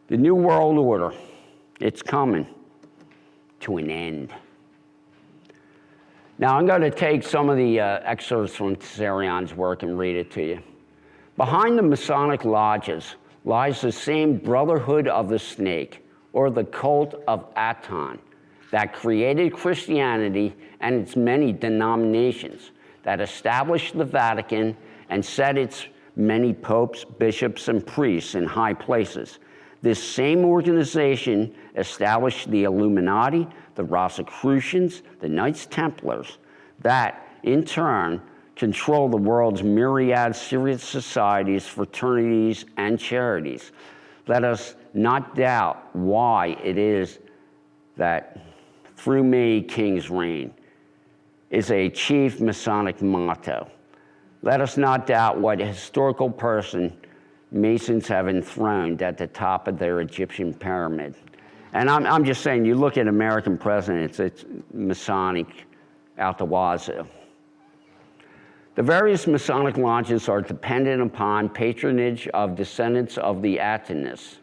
The New World Order, it's coming to an end. Now, I'm going to take some of the excerpts from Tsarion's work and read it to you. Behind the Masonic lodges lies the same Brotherhood of the Snake, or the Cult of Aton, that created Christianity and its many denominations, that established the Vatican and set its many popes, bishops, and priests in high places. This same organization established the Illuminati, the Rosicrucians, the Knights Templars, that, in turn, control the world's myriad secret societies, fraternities, and charities. Let us not doubt why it is that "Through me, kings reign" is a chief Masonic motto. Let us not doubt what historical person Masons have enthroned at the top of their Egyptian pyramid. And I'm just saying, you look at American presidents, it's Masonic out the wazoo. The various Masonic lodges are dependent upon patronage of descendants of the Atonists,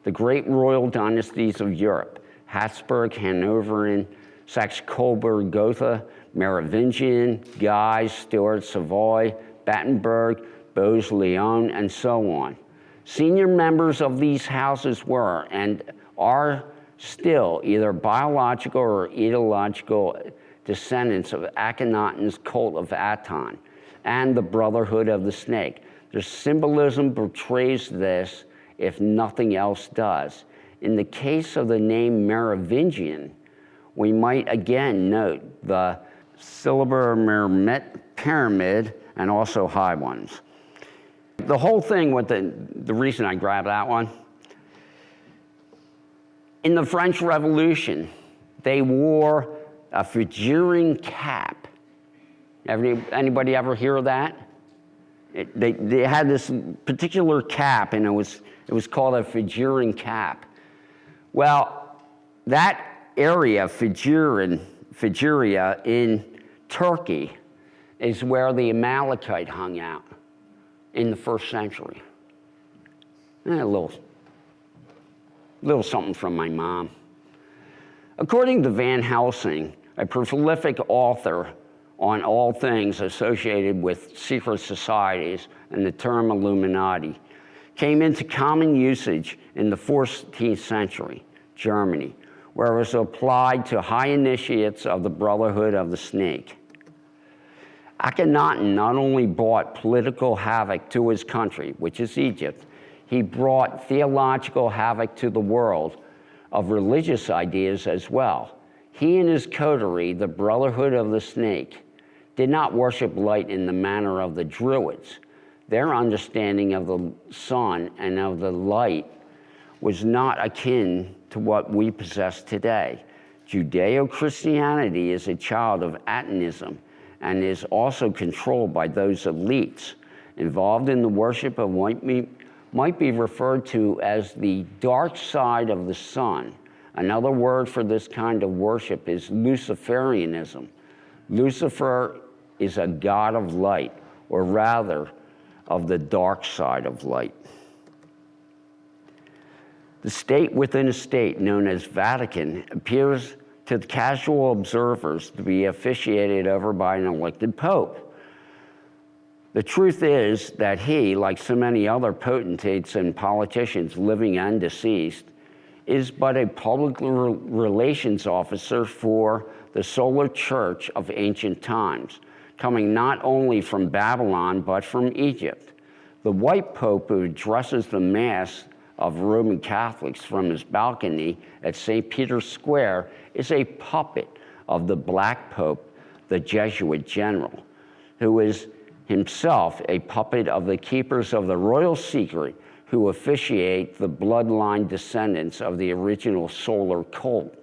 the great royal dynasties of Europe: Habsburg, Hanoverian, Saxe-Coburg, Gotha, Merovingian, Guise, Stuart, Savoy, Battenberg, Bose-Leon, and so on. Senior members of these houses were and are still either biological or ideological descendants of Akhenaten's Cult of Aton and the Brotherhood of the Snake. Their symbolism portrays this, if nothing else does. In the case of the name Merovingian, we might again note the Syllabar pyramid and also high ones. The whole thing with the reason I grabbed that one, in the French Revolution, they wore a Phrygian cap. Anybody ever hear of that? They had this particular cap, and it was called a Phrygian cap. Well, that area, Phrygia in Turkey, is where the Amalekite hung out in the 1st century. A little something from my mom. According to Van Helsing, a prolific author on all things associated with secret societies, and the term Illuminati came into common usage in the 14th century, Germany, where it was applied to high initiates of the Brotherhood of the Snake. Akhenaten not only brought political havoc to his country, which is Egypt, he brought theological havoc to the world of religious ideas as well. He and his coterie, the Brotherhood of the Snake, did not worship light in the manner of the Druids. Their understanding of the sun and of the light was not akin to what we possess today. Judeo-Christianity is a child of Atonism and is also controlled by those elites involved in the worship of what might be referred to as the dark side of the sun. Another word for this kind of worship is Luciferianism. Lucifer is a god of light, or rather, of the dark side of light. The state within a state, known as Vatican, appears to casual observers to be officiated over by an elected pope. The truth is that he, like so many other potentates and politicians, living and deceased, is but a public relations officer for the solar church of ancient times, coming not only from Babylon, but from Egypt. The white pope who addresses the Mass of Roman Catholics from his balcony at St. Peter's Square is a puppet of the black pope, the Jesuit general, who is himself a puppet of the keepers of the royal secret who officiate the bloodline descendants of the original solar cult,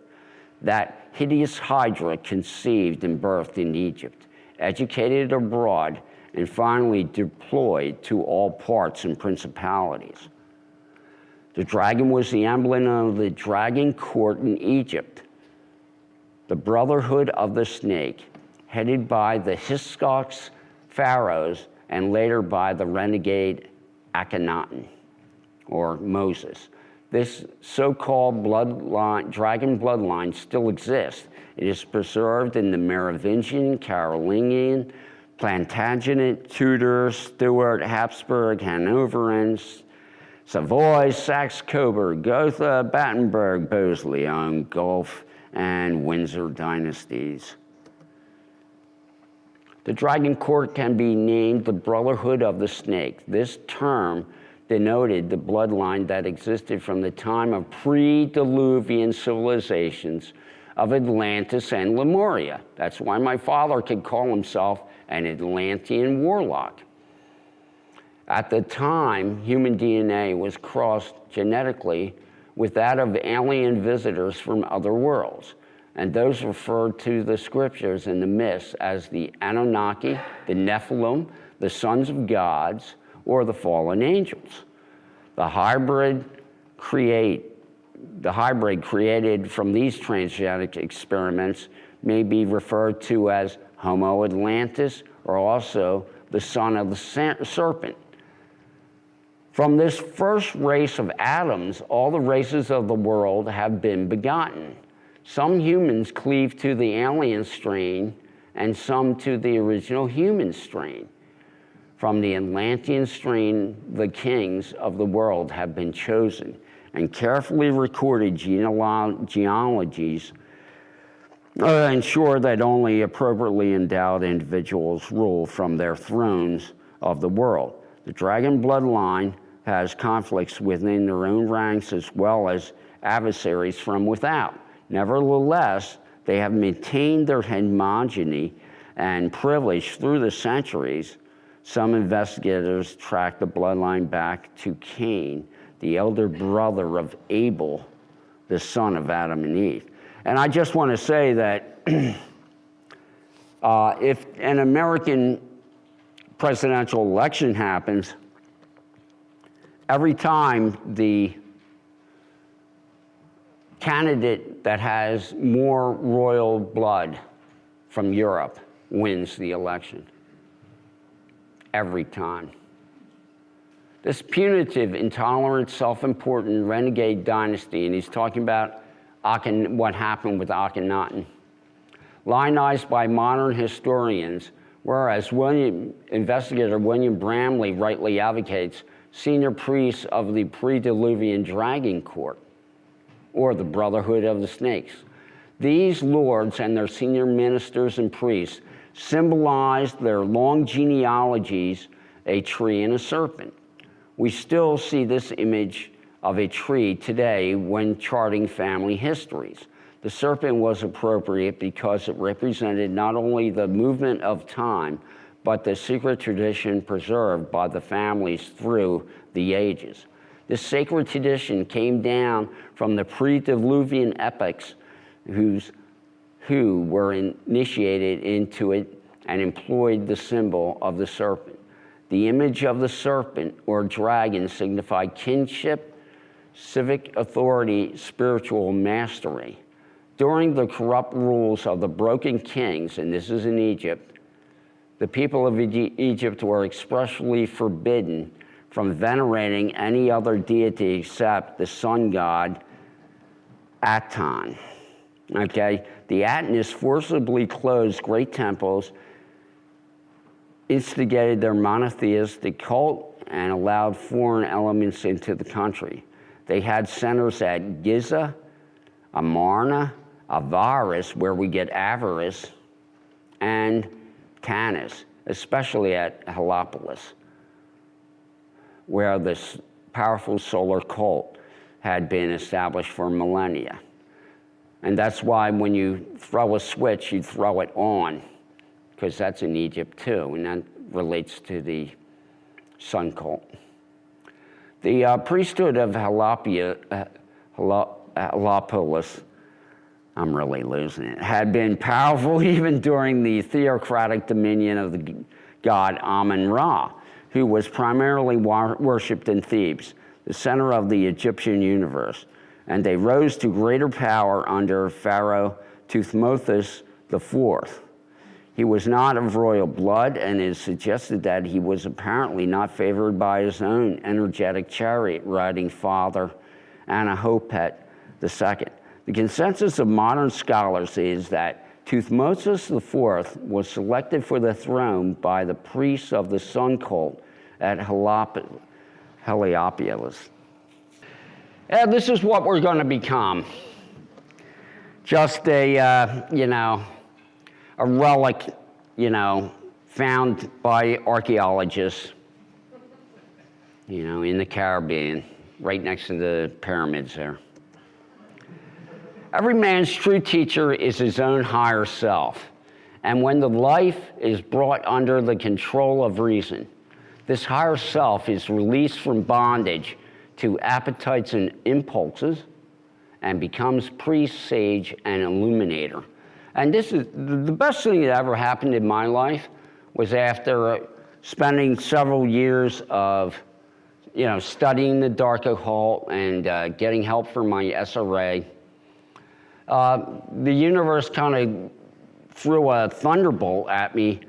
that hideous hydra conceived and birthed in Egypt, educated abroad, and finally deployed to all parts and principalities. The dragon was the emblem of the dragon court in Egypt, the brotherhood of the snake, headed by the Hyksos pharaohs and later by the renegade Akhenaten, or Moses. This so-called dragon bloodline still exists. It is preserved in the Merovingian, Carolingian, Plantagenet, Tudor, Stuart, Habsburg, Hanoverian, Savoy, Saxe-Coburg, Gotha, Battenberg, Bosleon, Guelph, and Windsor dynasties. The dragon court can be named the Brotherhood of the Snake. This term denoted the bloodline that existed from the time of pre-Diluvian civilizations of Atlantis and Lemuria. That's why my father could call himself an Atlantean warlock. At the time, human DNA was crossed genetically with that of alien visitors from other worlds, and those referred to the scriptures and the myths as the Anunnaki, the Nephilim, the sons of gods, or the fallen angels. The hybrid created from these transgenic experiments may be referred to as Homo Atlantis, or also the son of the serpent. From this first race of Adams, all the races of the world have been begotten. Some humans cleave to the alien strain, and some to the original human strain. From the Atlantean strain, the kings of the world have been chosen, and carefully recorded genealogies ensure that only appropriately endowed individuals rule from their thrones of the world. The dragon bloodline has conflicts within their own ranks as well as adversaries from without. Nevertheless, they have maintained their hegemony and privilege through the centuries. Some investigators track the bloodline back to Cain, the elder brother of Abel, the son of Adam and Eve. And I just want to say that if an American presidential election happens, every time the candidate that has more royal blood from Europe wins the election. Every time. This punitive, intolerant, self-important renegade dynasty, and he's talking about what happened with Akhenaten, lionized by modern historians, whereas investigator William Bramley rightly advocates senior priests of the pre-Diluvian dragon court, or the Brotherhood of the Snakes. These lords and their senior ministers and priests symbolized their long genealogies, a tree and a serpent. We still see this image of a tree today when charting family histories. The serpent was appropriate because it represented not only the movement of time, but the secret tradition preserved by the families through the ages. This sacred tradition came down from the pre-Diluvian epochs who were initiated into it and employed the symbol of the serpent. The image of the serpent or dragon signified kinship, civic authority, spiritual mastery. During the corrupt rules of the broken kings, and this is in Egypt, the people of Egypt were expressly forbidden from venerating any other deity except the sun god Aton. Okay? The Atonists forcibly closed great temples, instigated their monotheistic cult, and allowed foreign elements into the country. They had centers at Giza, Amarna, Avaris, where we get avarice, and Canis, especially at Heliopolis, where this powerful solar cult had been established for millennia. And that's why when you throw a switch, you throw it on, because that's in Egypt too, and that relates to the sun cult. The priesthood of Heliopolis, I'm really losing it, had been powerful even during the theocratic dominion of the god Amun-Ra, who was primarily worshipped in Thebes, the center of the Egyptian universe. And they rose to greater power under Pharaoh Thutmose IV. He was not of royal blood, and it is suggested that he was apparently not favored by his own energetic chariot-riding father, Amenhotep II. The consensus of modern scholars is that Thutmose IV was selected for the throne by the priests of the sun cult at Heliopolis. And this is what we're going to become. Just a relic, found by archaeologists, in the Caribbean, right next to the pyramids there. Every man's true teacher is his own higher self. And when the life is brought under the control of reason, this higher self is released from bondage to appetites and impulses and becomes priest, sage, and illuminator. And this is the best thing that ever happened in my life was after spending several years of, studying the dark occult and getting help from my SRA. The universe kind of threw a thunderbolt at me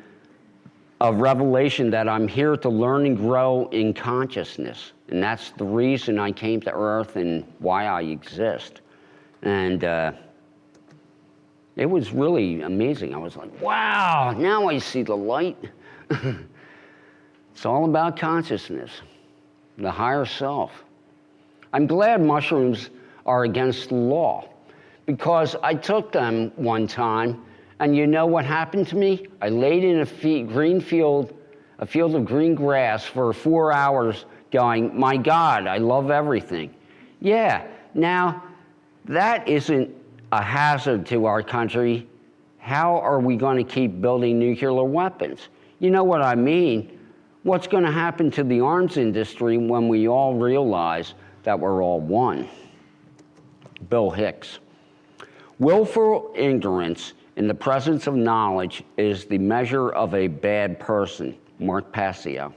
of revelation that I'm here to learn and grow in consciousness. And that's the reason I came to Earth and why I exist. And it was really amazing. I was like, wow, now I see the light. It's all about consciousness, the higher self. I'm glad mushrooms are against the law, because I took them one time, and you know what happened to me? I laid in a field of green grass for 4 hours going, my God, I love everything. Yeah, now that isn't a hazard to our country. How are we going to keep building nuclear weapons? You know what I mean? What's going to happen to the arms industry when we all realize that we're all one? Bill Hicks. Willful ignorance in the presence of knowledge is the measure of a bad person. Mark Passio.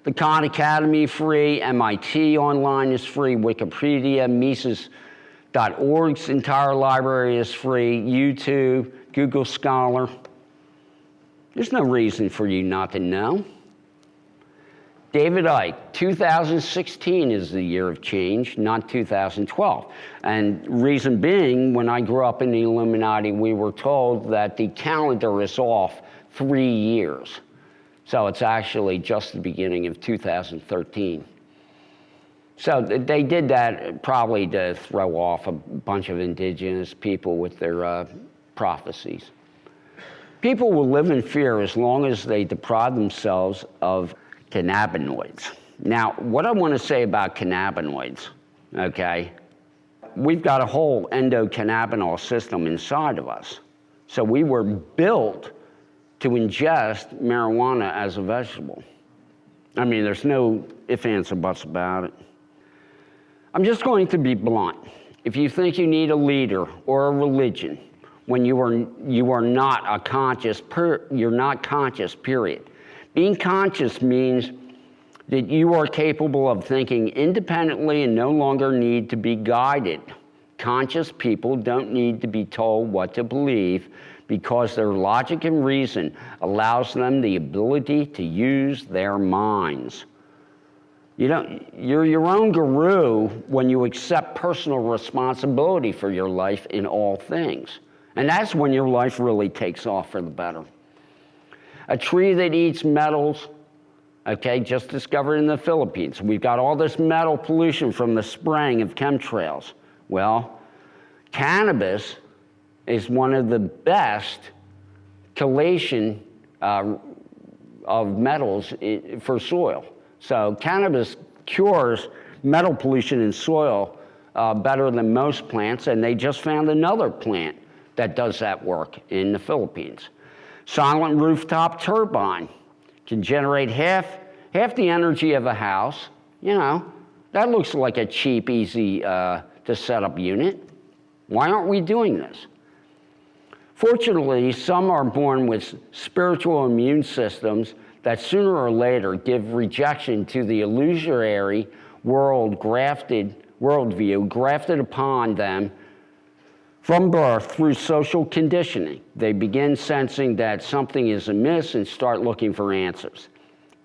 The Khan Academy free, MIT online is free, Wikipedia, Mises.org's entire library is free, YouTube, Google Scholar. There's no reason for you not to know. David Icke, 2016 is the year of change, not 2012. And reason being, when I grew up in the Illuminati, we were told that the calendar is off 3 years. So it's actually just the beginning of 2013. So they did that probably to throw off a bunch of indigenous people with their prophecies. People will live in fear as long as they deprive themselves of cannabinoids. Now, what I want to say about cannabinoids, okay, we've got a whole endocannabinol system inside of us. So we were built to ingest marijuana as a vegetable. I mean, there's no ifs, ands, or buts about it. I'm just going to be blunt. If you think you need a leader or a religion when you are not a conscious, you're not conscious, period. Being conscious means that you are capable of thinking independently and no longer need to be guided. Conscious people don't need to be told what to believe because their logic and reason allows them the ability to use their minds. You're your own guru when you accept personal responsibility for your life in all things. And that's when your life really takes off for the better. A tree that eats metals, okay, just discovered in the Philippines. We've got all this metal pollution from the spraying of chemtrails. Well, cannabis is one of the best chelation of metals for soil. So cannabis cures metal pollution in soil better than most plants, and they just found another plant that does that work in the Philippines. Silent rooftop turbine can generate half the energy of a house. You know, that looks like a cheap, easy to set up unit. Why aren't we doing this? Fortunately, some are born with spiritual immune systems that sooner or later give rejection to the illusory worldview grafted upon them from birth through social conditioning. They begin sensing that something is amiss and start looking for answers.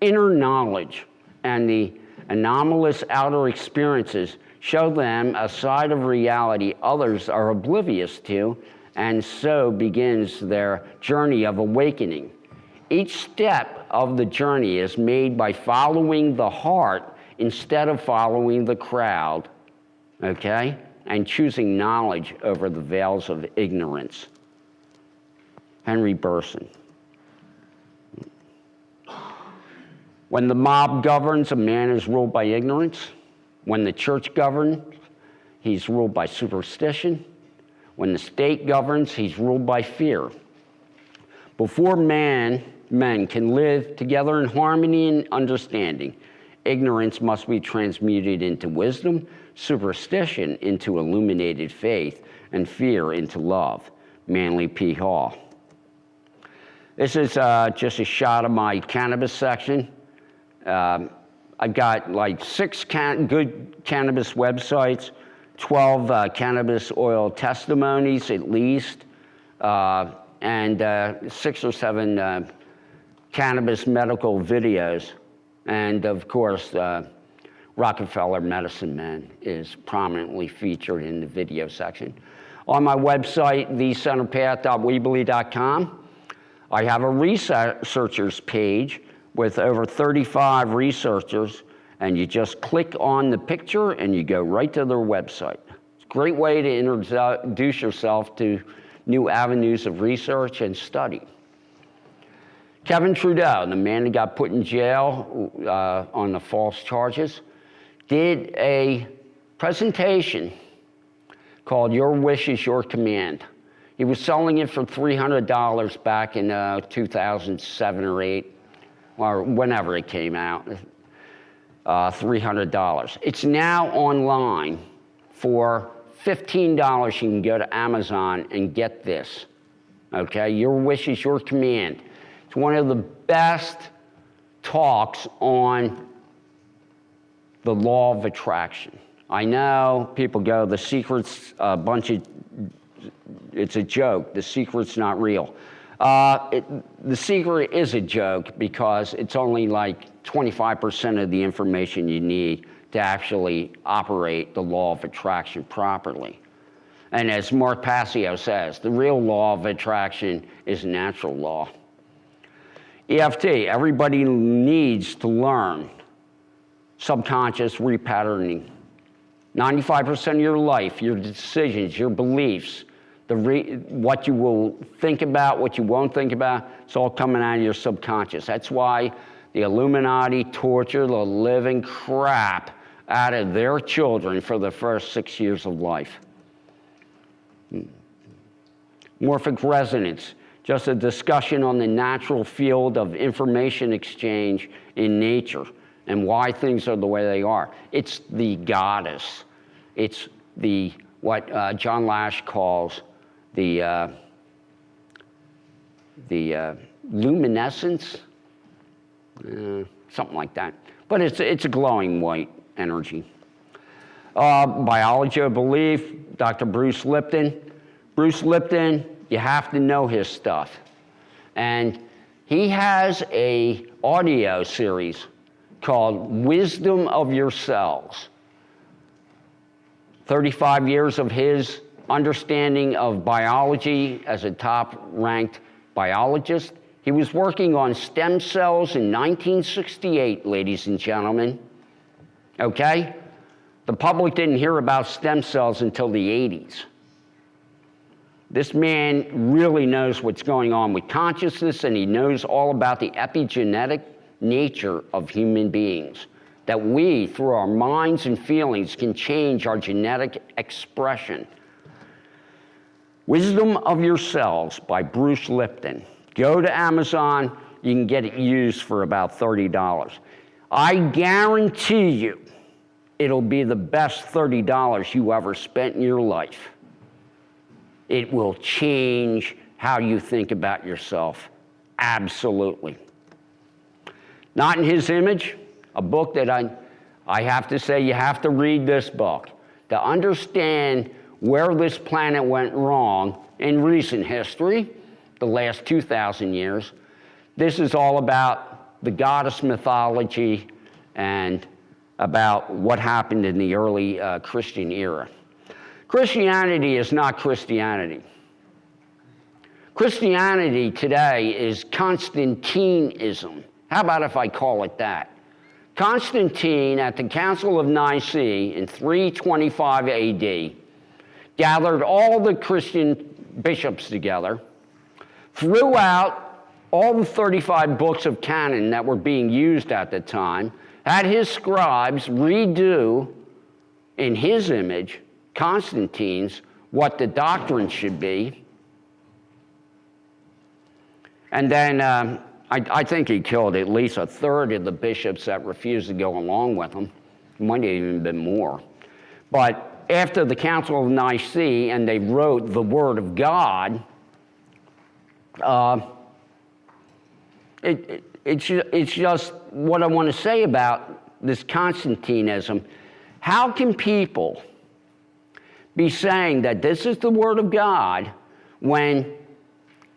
Inner knowledge and the anomalous outer experiences show them a side of reality others are oblivious to, and so begins their journey of awakening. Each step of the journey is made by following the heart instead of following the crowd, okay? And choosing knowledge over the veils of ignorance. Henry Bergson. When the mob governs, a man is ruled by ignorance. When the church governs, he's ruled by superstition. When the state governs, he's ruled by fear. Before men can live together in harmony and understanding, ignorance must be transmuted into wisdom, superstition into illuminated faith, and fear into love. Manly P. Hall. This is just a shot of my cannabis section. I've got like 6 good cannabis websites, 12 cannabis oil testimonies at least, and 6 or 7 cannabis medical videos. And of course, Rockefeller Medicine Men is prominently featured in the video section. On my website, thecenterpath.weebly.com, I have a researchers page with over 35 researchers, and you just click on the picture and you go right to their website. It's a great way to introduce yourself to new avenues of research and study. Kevin Trudeau, the man that got put in jail on the false charges, did a presentation called Your Wish is Your Command. He was selling it for $300 back in 2007 or 8, or whenever it came out, $300. It's now online for $15. You can go to Amazon and get this, okay? Your Wish is Your Command. It's one of the best talks on the law of attraction. I know people go, The Secret's a bunch of, it's a joke. The Secret's not real. The Secret is a joke because it's only like 25% of the information you need to actually operate the law of attraction properly. And as Mark Passio says, the real law of attraction is natural law. EFT, everybody needs to learn subconscious repatterning. 95% of your life, your decisions, your beliefs, what you will think about, what you won't think about, it's all coming out of your subconscious. That's why the Illuminati torture the living crap out of their children for the first 6 years of life. Morphic resonance, just a discussion on the natural field of information exchange in nature and why things are the way they are. It's the goddess. It's the what John Lash calls the luminescence, something like that. But it's a glowing white energy. Biology of belief, Dr. Bruce Lipton. Bruce Lipton, you have to know his stuff. And he has a audio series called Wisdom of Your Cells. 35 years of his understanding of biology as a top-ranked biologist. He was working on stem cells in 1968, ladies and gentlemen. Okay? The public didn't hear about stem cells until the 80s. This man really knows what's going on with consciousness, and he knows all about the epigenetic nature of human beings, that we, through our minds and feelings, can change our genetic expression. Wisdom of Yourselves by Bruce Lipton. Go to Amazon, you can get it used for about $30. I guarantee you it'll be the best $30 you ever spent in your life. It will change how you think about yourself. Absolutely. Not in His Image, a book that I have to say you have to read this book to understand where this planet went wrong in recent history, the last 2,000 years. This is all about the goddess mythology and about what happened in the early Christian era. Christianity is not Christianity. Christianity today is Constantinism. How about if I call it that? Constantine, at the Council of Nicaea in 325 AD, gathered all the Christian bishops together, threw out all the 35 books of canon that were being used at the time, had his scribes redo, in his image, Constantine's, what the doctrine should be. And then I think he killed at least a third of the bishops that refused to go along with him. It might have even been more. But after the Council of Nicaea and they wrote the Word of God, it's just what I want to say about this Constantinism. How can people be saying that this is the Word of God when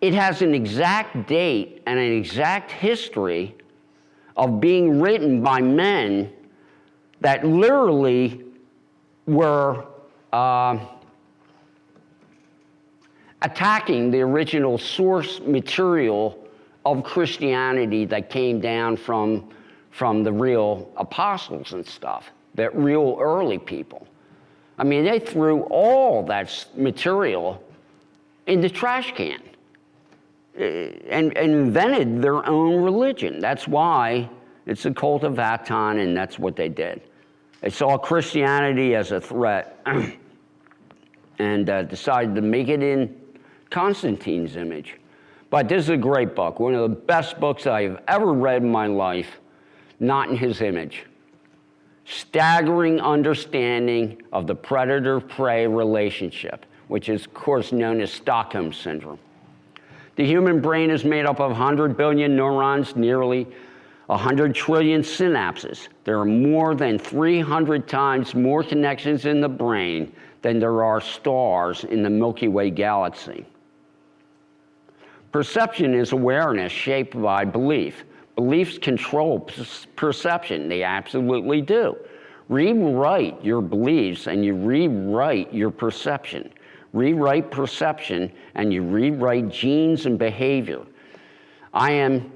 it has an exact date and an exact history of being written by men that literally were attacking the original source material of Christianity that came down from the real apostles and stuff, that real early people? I mean, they threw all that material in the trash can and invented their own religion. That's why it's the cult of Aton, and that's what they did. They saw Christianity as a threat and decided to make it in Constantine's image. But this is a great book, one of the best books I've ever read in my life, Not in His Image. Staggering understanding of the predator-prey relationship, which is, of course, known as Stockholm Syndrome. The human brain is made up of 100 billion neurons, nearly 100 trillion synapses. There are more than 300 times more connections in the brain than there are stars in the Milky Way galaxy. Perception is awareness shaped by belief. Beliefs control perception. They absolutely do. Rewrite your beliefs and you rewrite your perception. Rewrite perception and you rewrite genes and behavior. I am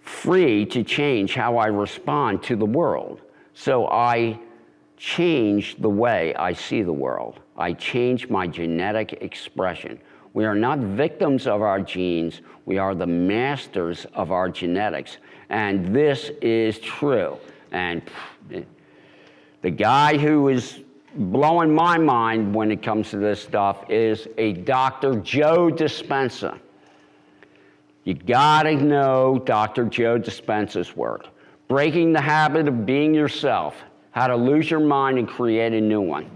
free to change how I respond to the world. So I change the way I see the world. I change my genetic expression. We are not victims of our genes. We are the masters of our genetics. And this is true. And the guy who is blowing my mind when it comes to this stuff is a Dr. Joe Dispenza. You gotta know Dr. Joe Dispenza's work. Breaking the Habit of Being Yourself, How to Lose Your Mind and Create a New One.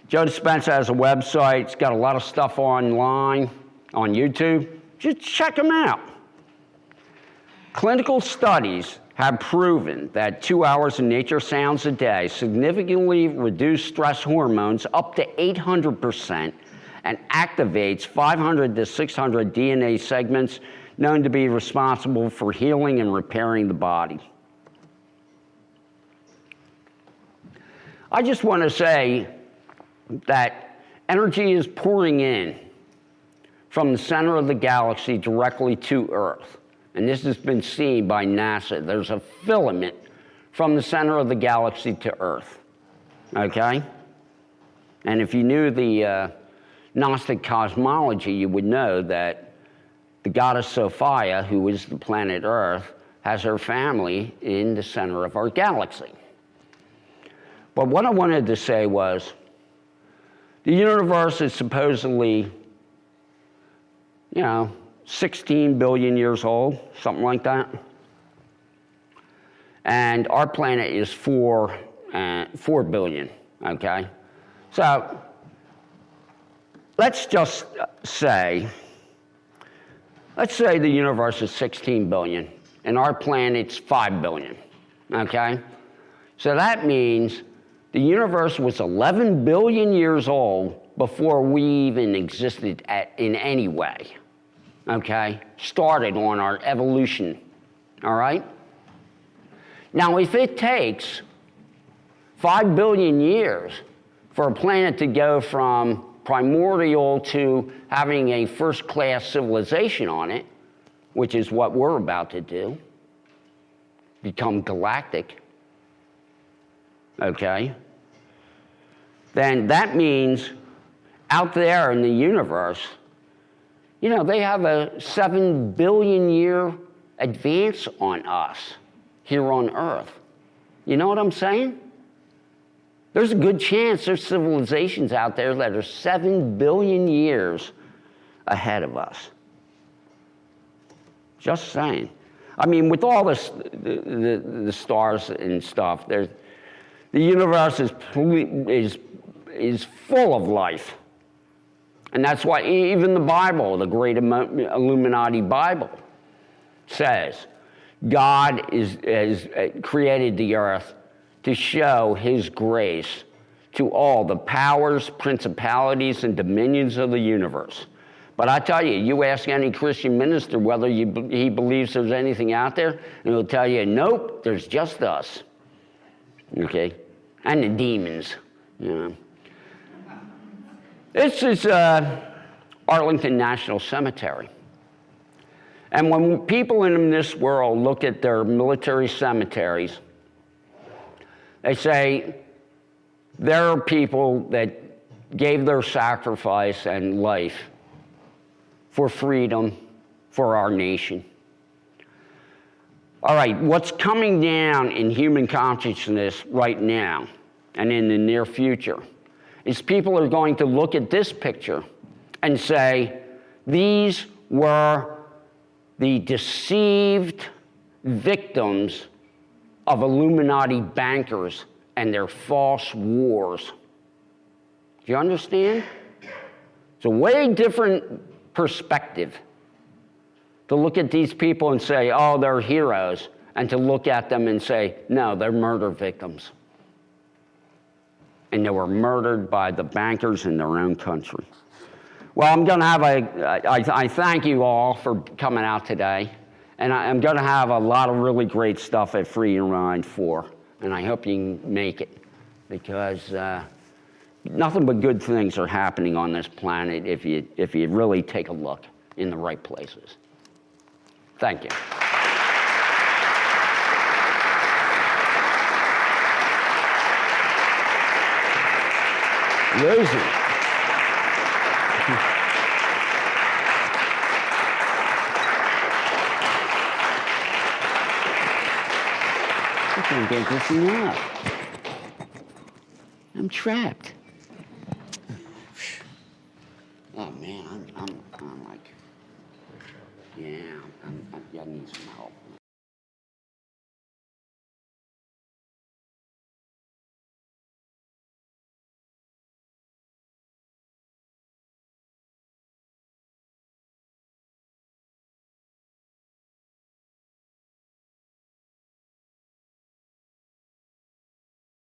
Joe Dispenza has a website. It's got a lot of stuff online, on YouTube. Just check him out. Clinical studies have proven that 2 hours of nature sounds a day significantly reduce stress hormones up to 800% and activates 500 to 600 DNA segments known to be responsible for healing and repairing the body. I just want to say that energy is pouring in from the center of the galaxy directly to Earth. And this has been seen by NASA. There's a filament from the center of the galaxy to Earth, okay? And if you knew the Gnostic cosmology, you would know that the goddess Sophia, who is the planet Earth, has her family in the center of our galaxy. But what I wanted to say was, the universe is supposedly, 16 billion years old, something like that. And our planet is 4 billion, okay? So let's just say, the universe is 16 billion and our planet's 5 billion, okay? So that means the universe was 11 billion years old before we even existed in any way, okay? Started on our evolution, all right? Now, if it takes 5 billion years for a planet to go from primordial to having a first-class civilization on it, which is what we're about to do, become galactic, okay, then that means out there in the universe, they have a 7 billion year advance on us here on Earth. You know what I'm saying? There's a good chance there's civilizations out there that are 7 billion years ahead of us. Just saying. I mean, with all this, the stars and stuff, the universe is full of life. And that's why even the Bible, the great Illuminati Bible, says God has created the earth to show his grace to all the powers, principalities, and dominions of the universe. But I tell you, you ask any Christian minister whether he believes there's anything out there, and he'll tell you, nope, there's just us. Okay? And the demons, This is Arlington National Cemetery. And when people in this world look at their military cemeteries, they say there are people that gave their sacrifice and life for freedom, for our nation. All right, what's coming down in human consciousness right now and in the near future is people are going to look at this picture and say, these were the deceived victims of Illuminati bankers and their false wars. Do you understand? It's a way different perspective to look at these people and say, oh, they're heroes, and to look at them and say, no, they're murder victims. And they were murdered by the bankers in their own country. Well, I'm going to have I thank you all for coming out today. And I'm going to have a lot of really great stuff at Free Your Mind 4. And I hope you can make it, because nothing but good things are happening on this planet if you really take a look in the right places. Thank you. Rosie. I can't get this enough. I'm trapped. Oh man, I'm like, yeah, I need some help.